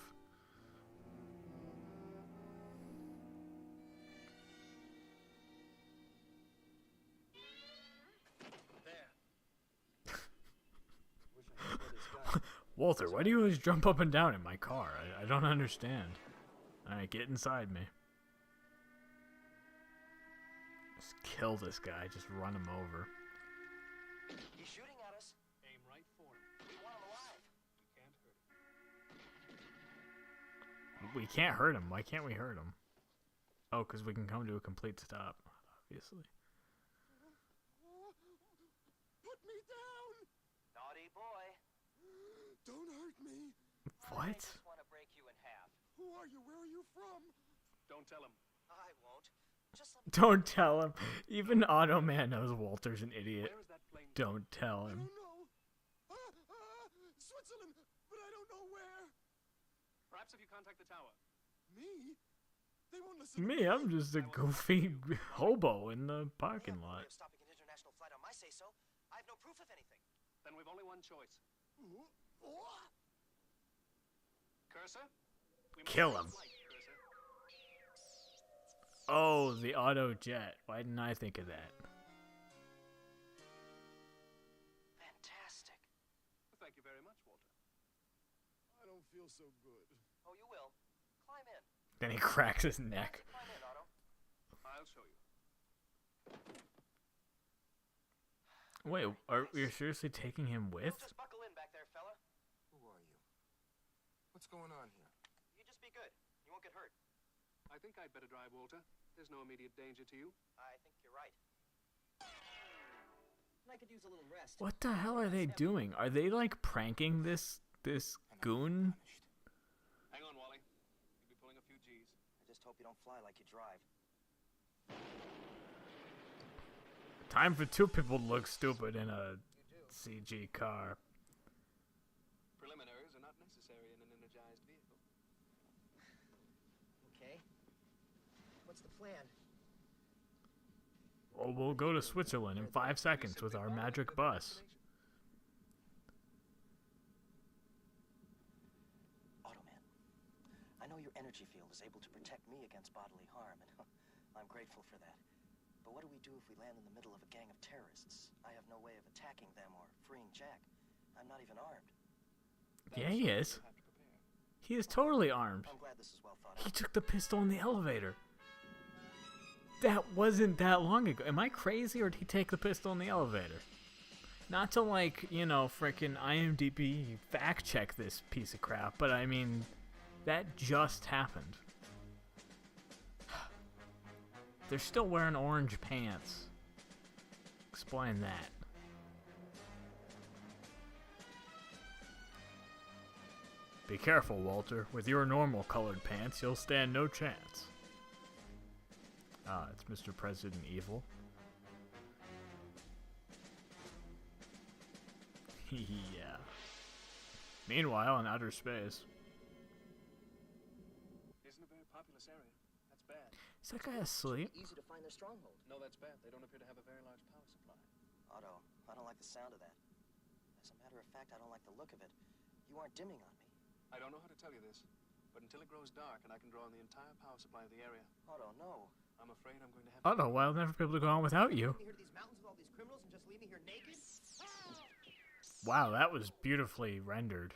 Walter, why do you always jump up and down in my car? I don't understand. Alright, get inside me. Just kill this guy. Just run him over. He's shooting at us. Aim right for him. We want him alive. You can't hurt him. We can't hurt him. Why can't we hurt him? Oh, because we can come to a complete stop, obviously. Put me down! Naughty boy. Don't hurt me. What? I just want to break you in half. Who are you? Where are you from? Don't tell him. I won't. Just let me... Don't tell him. Even Automan knows Walter's an idiot. Where is that plane? Don't tell I him. don't know. Switzerland, but I don't know where. Perhaps if you contact the tower. Me? They won't listen. Me, I'm just a goofy hobo in the parking They have no way lot. of stopping an international flight on my say-so. I have no proof of anything. Then we've only one choice. Cursor? We must Kill take him. flight, Cursor. Oh, the auto jet. Why didn't I think of that? Fantastic. Thank you very much, Walter. I don't feel so good. Oh, you will. Climb in. Then he cracks his neck. Climb in, Otto. I'll show you. Wait, are we seriously taking him with? Just buckle in back there, fella. Who are you? What's going on here? You just be good. You won't get hurt. I think I'd better drive, Walter. There's no immediate danger to you. I think you're right. And I could use a little rest. What the hell are they doing? Are they like pranking this goon? Hang on, Wally. You'll be pulling a few G's. I just hope you don't fly like you drive. Time for two people to look stupid in a CG car. Preliminaries are not necessary in an energized vehicle. Okay. What's the plan? Well, we'll go to Switzerland in 5 seconds with our magic bus. Automan, I know your energy field is able to protect me against bodily harm, and I'm grateful for that. But what do we do if we land in the middle of a gang of terrorists? I have no way of attacking them or freeing Jack. I'm not even armed. Yeah, he is. He is totally armed. I'm glad this is well thought He out. took the pistol in the elevator. That wasn't that long ago. Am I crazy, or did he take the pistol in the elevator? Not to, like, you know, frickin' IMDb fact check this piece of crap, but I mean, that just happened. They're still wearing orange pants. Explain that. Be careful, Walter. With your normal colored pants, you'll stand no chance. Ah, it's Mr. President Evil. Yeah. Meanwhile, in outer space. Isn't a very populous area. That's bad. Is that guy asleep? Easy to find their stronghold. No, that's bad. They don't appear to have a very large power supply. Otto, I don't like the sound of that. As a matter of fact, I don't like the look of it. You aren't dimming on me. I don't know how to tell you this, but until it grows dark and I can draw on the entire power supply of the area. Otto, no. I'm afraid I'm going to have Otto, well, I'll never be able to go on without you. Here to these mountains with all these criminals and just leave me here naked? Wow, that was beautifully rendered.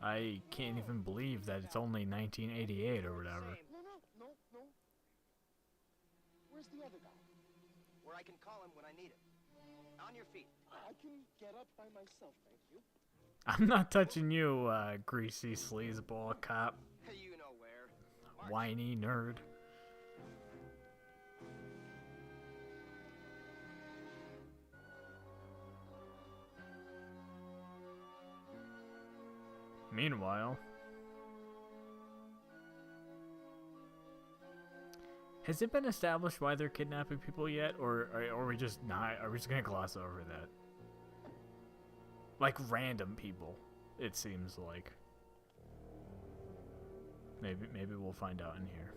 I can't even believe that it's only 1988 or whatever. No. Where's the other guy? Where I can call him when I need him. On your feet. I can get up by myself, thank you. I'm not touching you, greasy sleazeball cop. You know where. Whiny nerd. Meanwhile, has it been established why they're kidnapping people yet, or are we just not? Are we just gonna gloss over that? Like random people, it seems like. Maybe we'll find out in here.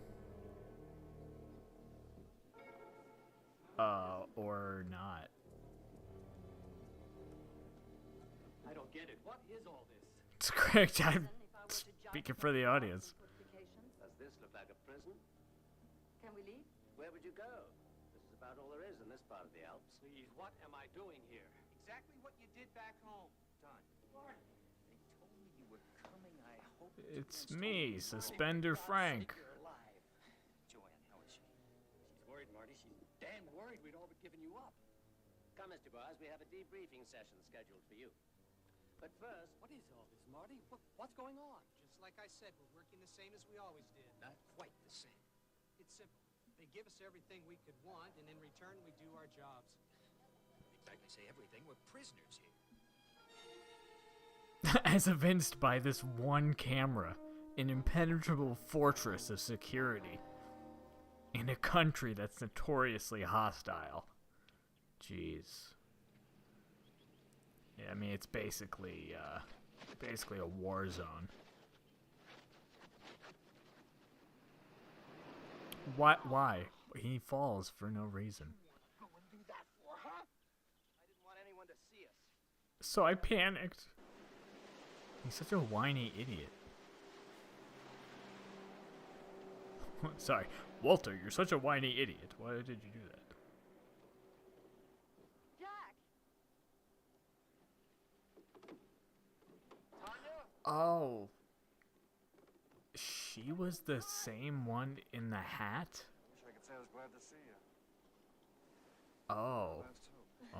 Or not. I don't get it. What is all this? It's correct. I'm speaking for the audience. Does this look like a prison? Can we leave? Where would you go? This is about all there is in this part of the Alps. Please, what am I doing here? Exactly what you did back home. Done. They told me you were coming. I hope It's me, Suspender Frank. you're alive. Joanne, how is she? She's worried, Marty. She's damn worried we'd all be giving you up. Come, Mr. Boaz, we have a debriefing session scheduled for you. But first, What is all this, Marty? What's going on? Just like I said, we're working the same as we always did. Not quite the same. It's simple. They give us everything we could want, and in return, we do our jobs. Exactly say everything. We're prisoners here. As evinced by this one camera, an impenetrable fortress of security in a country that's notoriously hostile. Jeez. Yeah, I mean, it's basically a war zone. Why? He falls for no reason. Go and do that for her? I didn't want anyone to see us. So I panicked. He's such a whiny idiot. Sorry, Walter, you're such a whiny idiot. Why did you do that? Jack! Oh. She was the same one in the hat? Wish I could say I was glad to see you. Oh.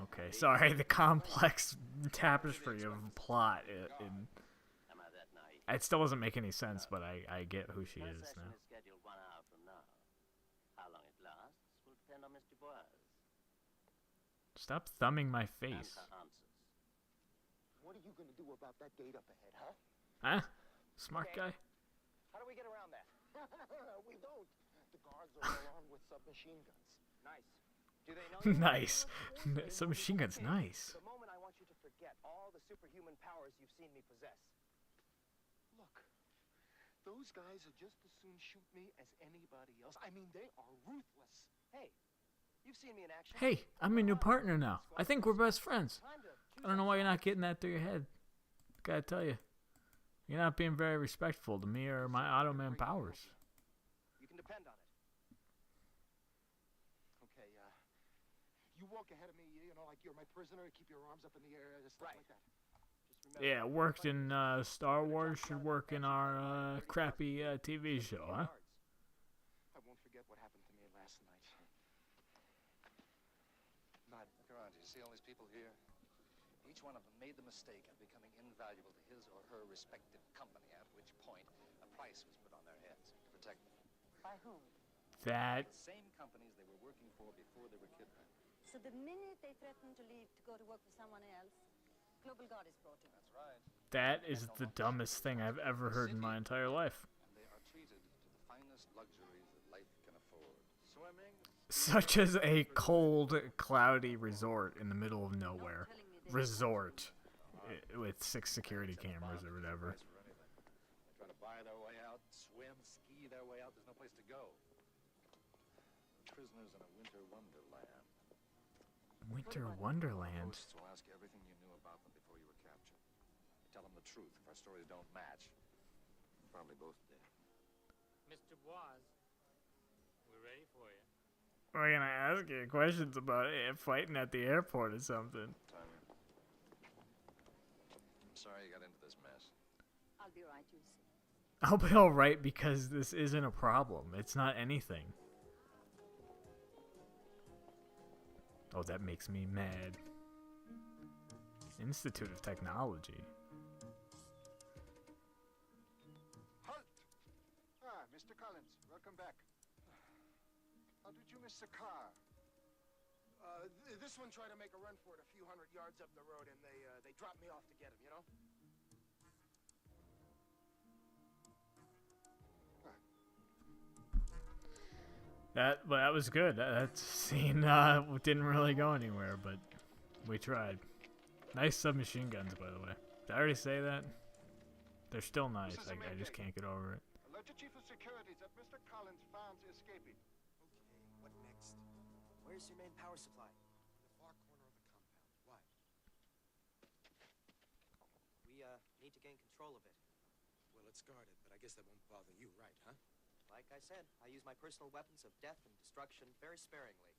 Okay, sorry, the complex tapestry of plot am I that naive? it still doesn't make any sense, but I get who she First is session now. is scheduled 1 hour from now. How long it lasts will depend on Mr. Boaz. Stop thumbing my And face. her answers. What are you going to do about that gate up ahead, huh? Huh? Smart guy? How do we get around that? We don't. The guards are all armed with submachine guns. Nice. Do they know you? Nice. Submachine gun's nice. The moment I want you to forget all the superhuman powers you've seen me possess. Look, those guys would just as soon shoot me as anybody else. I mean, they are ruthless. Hey, you've seen me in action. Hey, I'm your new partner now. I think we're best friends. I don't know why you're not getting that through your head. Gotta tell you. You're not being very respectful to me or my Ottoman powers. You can depend on it. Okay, you walk ahead of me, you know, like you're my prisoner, keep your arms up in the air, stuff like that. Just remember, Yeah, worked in Star Wars, should work in our crappy TV show, huh? I won't forget what happened to me last night. Look around you. See all these people here? Each one of them made the mistake of becoming invaluable to his or her respective company, at which point a price was put on their heads to protect them. By whom? That... The same companies they were working for before they were kidnapped. So the minute they threaten to leave to go to work for someone else, Global Guard is brought in. That's right. That is the dumbest thing I've ever heard in my entire life. And they are treated to the finest luxuries that life can afford. Swimming. Such as a cold, cloudy resort in the middle of nowhere. Resort. With 6 security cameras or whatever. They try to buy their way out, swim, ski their way out. There's no place to go. Prisoners in a winter wonderland. Winter Wonderland? Hosts will ask you everything you knew about them before you were captured. You tell them the truth. If our stories don't match, you're probably both dead. Mr. Bois, we're ready for you. We're gonna ask you questions about fighting at the airport or something. Tyler. I'm sorry you got into this mess. I'll be right, you see. I'll be alright because this isn't a problem. It's not anything. Oh, that makes me mad. Institute of Technology. Halt! Ah, Mr. Collins, welcome back. How did you miss the car? This one tried to make a run for it a few hundred yards up the road, and they dropped me off to get him, you know? That was good. That scene didn't really go anywhere, but we tried. Nice submachine guns, by the way. Did I already say that? They're still nice. I just can't get over it. Alleged Chief of Security that Mr. Collins found escaping. Okay, what next? Where's your main power supply? The far corner of the compound. Why? We, need to gain control of it. Well, it's guarded, but I guess that won't bother you, right, huh? Like I said, I use my personal weapons of death and destruction very sparingly.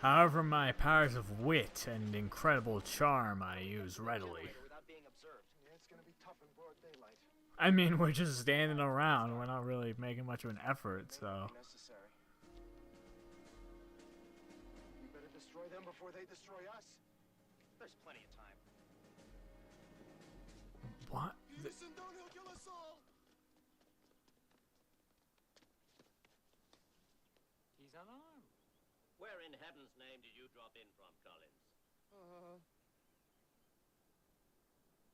However, my powers of wit and incredible charm I use readily. Without being observed. Yeah, it's gonna be tough in broad daylight. I mean, we're just standing around. We're not really making much of an effort, so... Necessary. We better destroy them before they destroy us. There's plenty of time. What? Listen, don't he'll kill us all. He's unarmed. Where in heaven's name did you drop in from, Collins?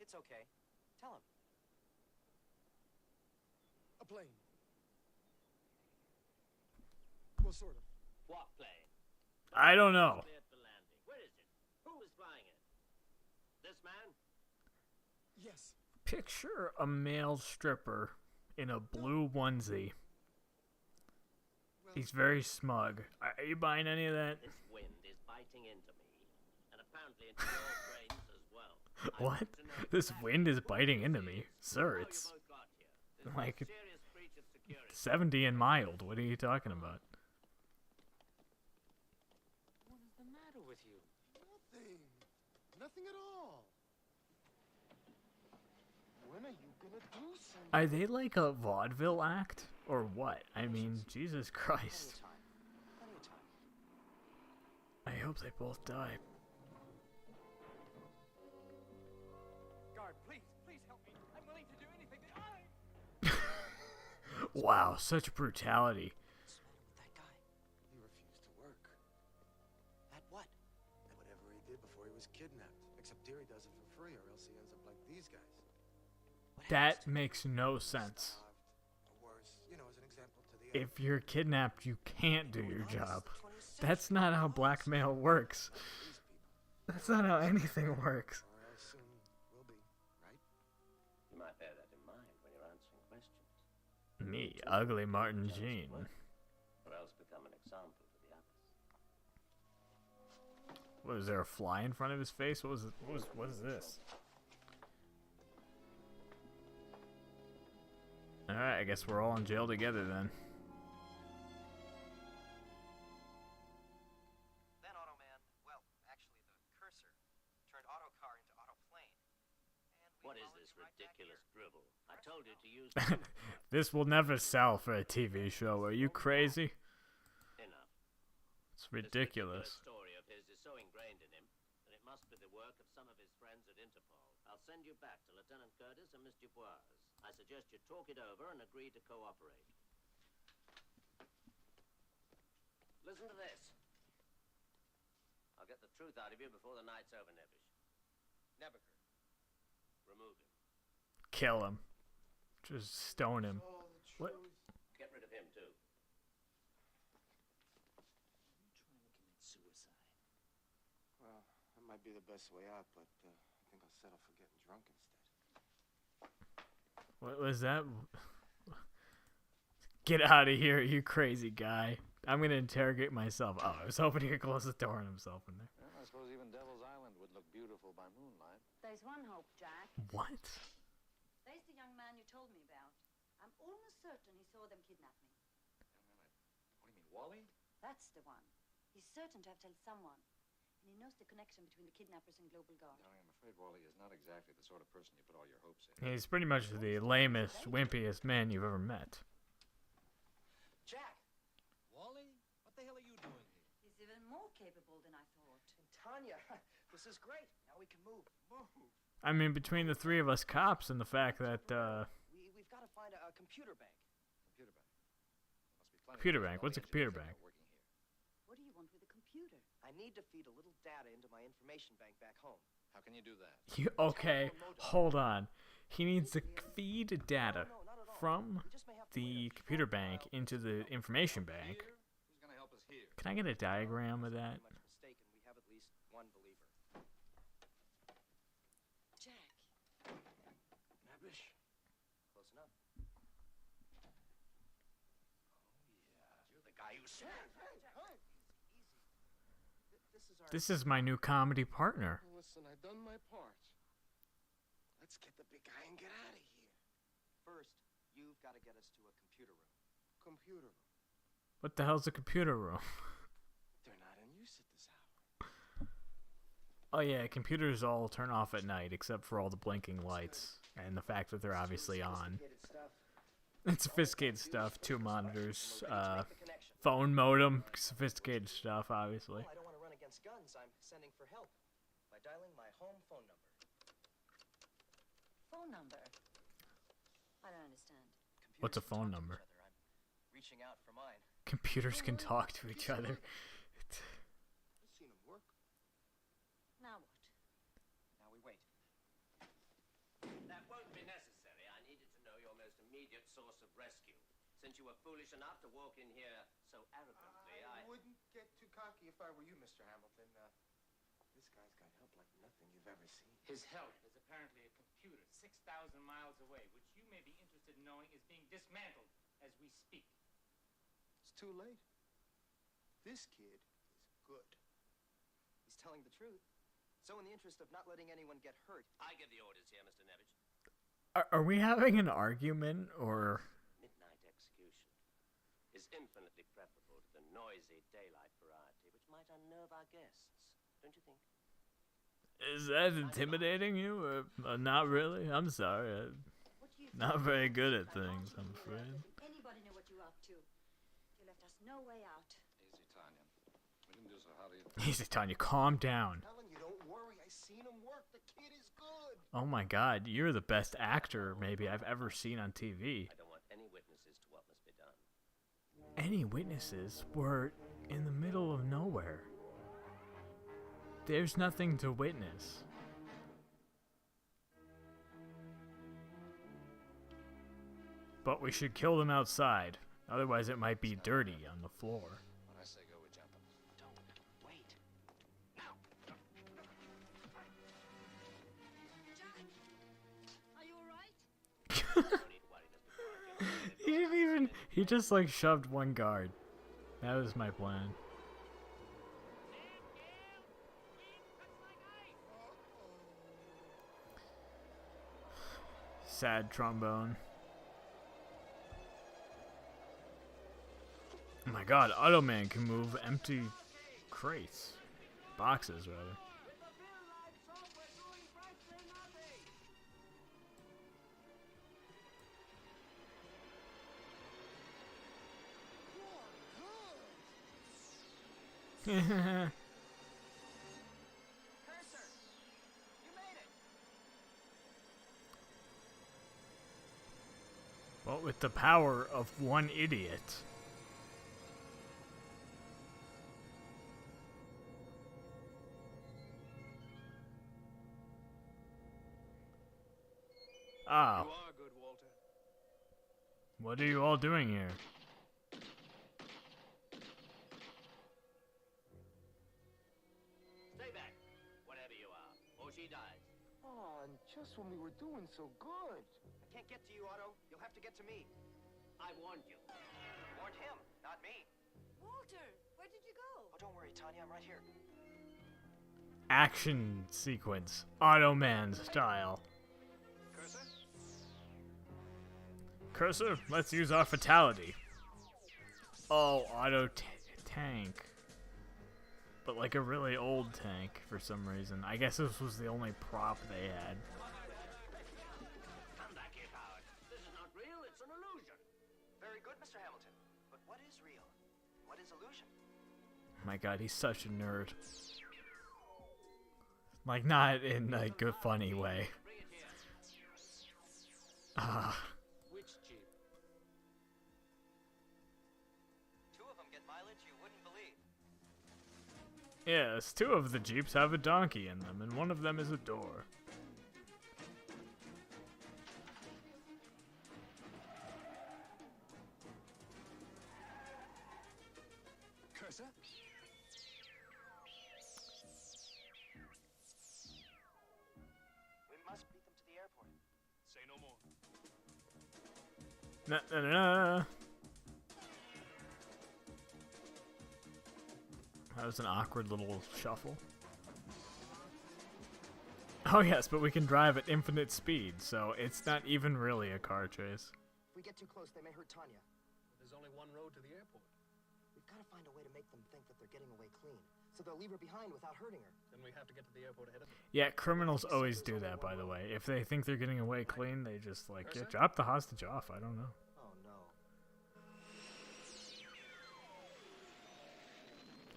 It's okay. Tell him. A plane. Well, sort of. What plane? I don't know. Cleared for landing. Where is it? Who is flying it? This man? Yes. Picture a male stripper in a blue onesie. He's very smug. Are you buying any of that? This wind is biting into me, and apparently into your brains as well. What? This wind is biting into me? Sir, it's like 70 and mild. What are you talking about? What is the matter with you? Nothing. Nothing at all. When are you gonna do something? Are they like a vaudeville act? Or what? I mean, Jesus Christ. Plenty of time. I hope they both die. Guard, please help me. I'm willing to do anything that I... Wow, such brutality. What's the matter with that guy? He refused to work. At what? And whatever he did before he was kidnapped. Except Deary does it for free, or else he ends up like these guys. That makes no sense. Or worse, you know, as an example to the If you're kidnapped, you can't do your job. That's not how blackmail works. That's not how anything works. Or else soon will be, right? You might bear that in mind when you're answering questions. Me, ugly Martin Jean. Or else become an example to the others. What, is there a fly in front of his face? What is this? Alright, I guess we're all in jail together then. Then Automan, well, actually the cursor, turned autocar into autoplane. And What is this ridiculous drivel? I told you to use... This will never sell for a TV show. Are you crazy? Enough. It's ridiculous. This story of his is so ingrained in him that it must be the work of some of his friends at Interpol. I'll send you back to Lieutenant Curtis and Miss Dubois. I suggest you talk it over and agree to cooperate. Listen to this. I'll get the truth out of you before the night's over, Nebish. Nebuchadnezzar. Remove him. Kill him. Just stone him. What? Get rid of him, too. Trying to commit suicide. Well, that might be the best way out, but I think I'll settle for getting drunk instead. What was that? Get out of here, you crazy guy. I'm gonna interrogate myself. Oh, I was hoping he could close the door on himself in there. Well, I suppose even Devil's Island would look beautiful by moonlight. There's one hope, Jack. What? There's the young man you told me about. I'm almost certain he saw them kidnap me. What do you mean, Wally? That's the one. He's certain to have told someone. And he knows the connection between the kidnappers and Global Guard. Darling, I'm afraid Wally is not exactly the sort of person you put all your hopes in. He's pretty much the lamest, wimpiest man you've ever met. Jack! Wally? What the hell are you doing here? He's even more capable than I thought. And Tanya, this is great. Now we can move. I mean, between the three of us cops and the fact that, We've got to find a computer bank. Computer bank. There must be plenty Computer of bank? all What's the a computer engineers bank? working here. What do you want with a computer? I need to feed a little data into my information bank back home. How can you do that? okay, hold on. He needs to feed data from the computer bank into the information bank. Who's going to help us here? Can I get a diagram of that? Much mistaken. We have at least one believer. Jack. Nebish? Close enough. You're the guy who said. This is my new comedy partner. Listen, I've done my part. Let's get the big guy and get out of here. First, you've got to get us to a computer room. Computer room. What the hell's a computer room? They're not in use at this hour. Oh yeah, computers all turn off at night except for all the blinking lights and the fact that they're obviously on. It's sophisticated stuff, 2 monitors, phone modem, sophisticated stuff, obviously. Well, I don't want to run against guns. I'm sending for help by dialing my home phone number. Phone number? I don't understand. What's a phone number? I'm reaching out for mine. Computers can talk to each other. I've seen him work. Now what? Now we wait. That won't be necessary. I needed to know your most immediate source of rescue. Since you were foolish enough to walk in here so arrogantly, I wouldn't get too cocky if I were you, Mr. Hamilton. This guy's got help like nothing you've ever seen. His help is apparently a computer 6,000 miles away, which you may be interested in knowing is being dismantled as we speak. It's too late. This kid is good. He's telling the truth. So in the interest of not letting anyone get hurt, I give the orders here, Mr. Nevish. Are we having an argument, or... Midnight execution is infinitely preferable to the noisy daylight variety, which might unnerve our guests. Don't you think? Is that intimidating you? Not really. I'm sorry. Not very good at things, I'm afraid. Anybody know what you're up to? You left us no way out. Easy, Tanya. We can do so. How do you... Easy, Tanya. Calm down. Helen, you don't worry. I seen him work. The kid is good. Oh my god, you're the best actor maybe I've ever seen on TV. I don't want any witnesses to what must be done. Any witnesses? We're in the middle of nowhere. There's nothing to witness. But we should kill them outside. Otherwise it might be dirty on the floor. When I say go, we jump him. don't wait. Are you alright? No need to worry, Mr. Clark. He didn't even... He just like shoved one guard. That was my plan. Sad trombone. Oh my god, Automan can move empty crates. Boxes, rather. But with the power of one idiot. Ah. You are good, Walter. What are you all doing here? Stay back, whatever you are, or she dies. Oh, and just when we were doing so good. I can't get to you, Otto. You'll have to get to me. I warned you. Warned him, not me. Walter, where did you go? Oh, don't worry, Tanya. I'm right here. Action sequence. Automan style. Cursor? Cursor, let's use our fatality. Oh, auto tank. But like a really old tank for some reason. I guess this was the only prop they had. Come back here, Howard. This is not real, it's an illusion. Very good, Mr. Hamilton. But what is real? What is illusion? My god, he's such a nerd. Like, not in a good, funny way. Ah. Which Jeep? Two of them get mileage you wouldn't believe. Yes, two of the Jeeps have a donkey in them, and one of them is a door. Cursor? We must beat them to the airport. Say no more. Na na na. That was an awkward little shuffle. Oh yes, but we can drive at infinite speed, so it's not even really a car chase. If we get too close, they may hurt Tanya. There's only one road to the airport. We've got to find a way to make them think that they're getting away clean, so they'll leave her behind without hurting her. Then we have to get to the airport ahead of them. Yeah, criminals always do that, by the way. If they think they're getting away clean, they just like, yeah, drop the hostage off. I don't know. Oh no.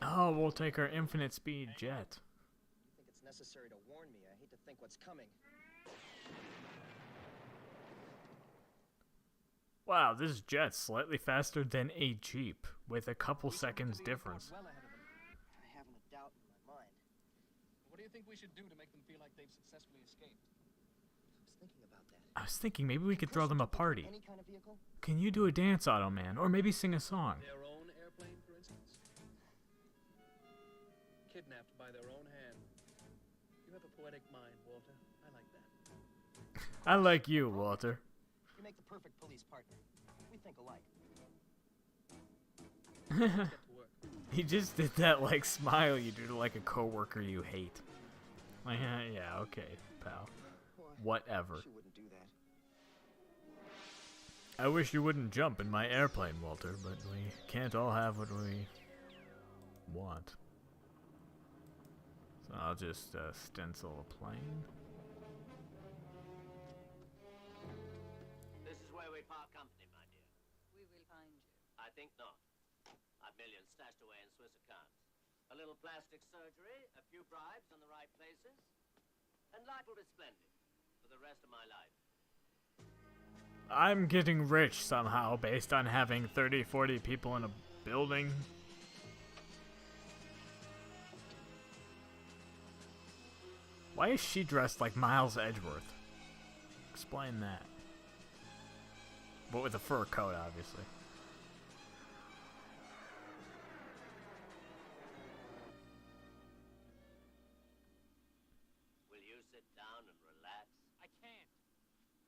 Oh, we'll take our infinite speed jet. You think it's necessary to warn me? I hate to think what's coming. Wow, this jet's slightly faster than a Jeep, with a couple seconds difference. Well ahead of them. I haven't a doubt in my mind. What do you think we should do to make them feel like they've successfully escaped? I was thinking about that. I was thinking maybe we could throw them a party. Any kind of vehicle? Can you do a dance, Automan, or maybe sing a song? Their own airplane, for instance? Kidnapped by their own hand. You have a poetic mind, Walter. I like that. I like you, Walter. You make the perfect police partner. We think alike. Let's get to work. He just did that like smile you do to like a coworker you hate. Like, yeah, okay, pal. Whatever. She wouldn't do that. I wish you wouldn't jump in my airplane, Walter, but we can't all have what we want. So I'll just stencil a plane. This is where we part company, my dear. We will find you. I think not. I've millions stashed away in Swiss accounts. A little plastic surgery, a few bribes in the right places, and life will be splendid for the rest of my life. I'm getting rich somehow based on having 30, 40 people in a building. Why is she dressed like Miles Edgeworth? Explain that. But with a fur coat, obviously. Will you sit down and relax? I can't.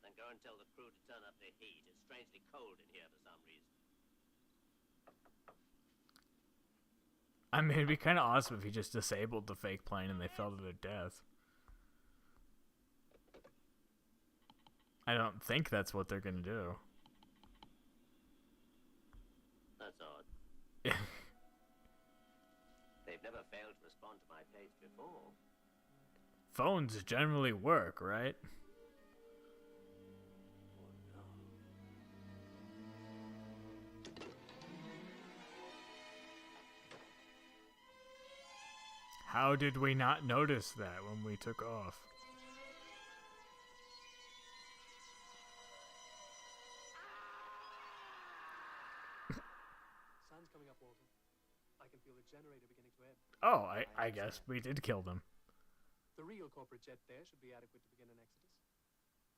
Then go and tell the crew to turn up the heat. It's strangely cold in here for some reason. I mean, it'd be kind of awesome if he just disabled the fake plane and they fell to their death. I don't think that's what they're gonna do. That's odd. They've never failed to respond to my page before. Phones generally work, right? How did we not notice that when we took off? Sun's coming up, Walter. I can feel the generator beginning to ebb. Oh, I guess we did kill them. The real corporate jet there should be adequate to begin an exodus.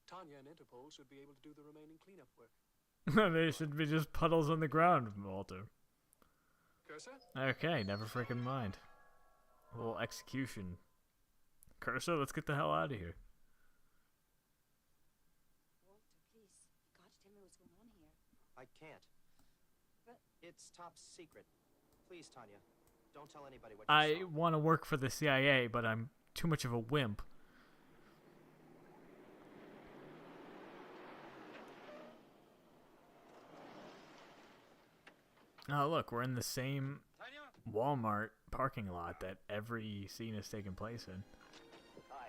Tanya and Interpol should be able to do the remaining cleanup work. They should be just puddles on the ground, Walter. Cursor? Okay, never freaking mind. A little execution. Cursor, let's get the hell out of here. Walter, please, you gotta tell me what's going on here. I can't. But It's top secret. Please, Tanya, don't tell anybody what you I saw. want to work for the CIA, but I'm too much of a wimp. Oh, look, we're in the same Walmart parking lot that every scene is taking place in. Hi.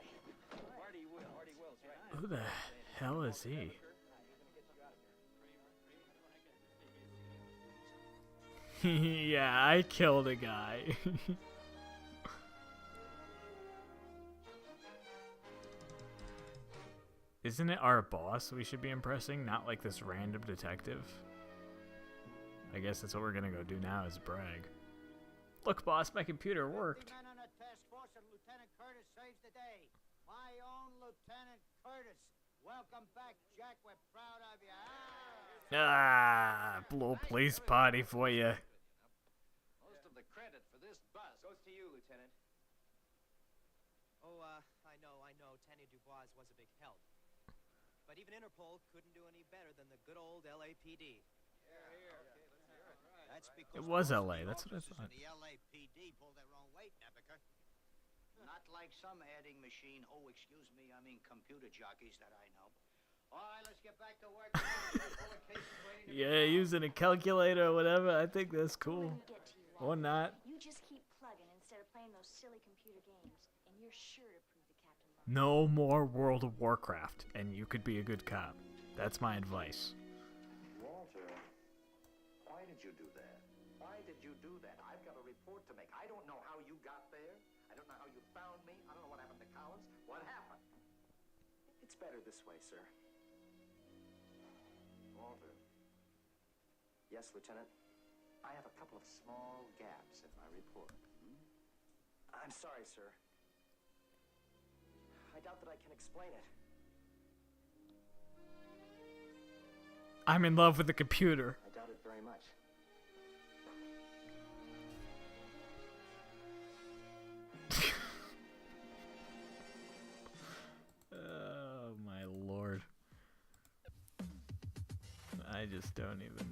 Marty Will's right. Who the hell is he? Yeah, I killed a guy. Isn't it our boss we should be impressing, not like this random detective? I guess that's what we're gonna go do now is brag. Look, boss, my computer worked. Men on a task force and Lieutenant Curtis saves the day. My own Lieutenant Curtis. Welcome back, Jack. We're proud of you. Ah, little police party for you. Most of the credit for this bust Goes to you, Lieutenant. Oh, I know. Tanya Dubois was a big help. But even Interpol couldn't do any better than the good old LAPD. That's because It was most of LA, the that's what I officers thought. in the LAPD pull their own weight, Nebeker. Not like some adding machine, computer jockeys that I know. All right, let's get back to work. All the cases waiting to be Yeah, using a calculator or whatever. I think that's cool. When we get to you, Or not. you just keep plugging instead of playing those silly computer games, and you're sure to prove the captain wrong. No more World of Warcraft, and you could be a good cop. That's my advice. Walter, why did you do that? Why did you do that? I've got a report to make. I don't know how you got there. I don't know how you found me. I don't know what happened to Collins. What happened? It's better this way, sir. Walter, Yes, Lieutenant. I have a couple of small gaps in my report. I'm sorry, sir. I doubt that I can explain it. I'm in love with the computer. I doubt it very much. Oh my lord. I just don't even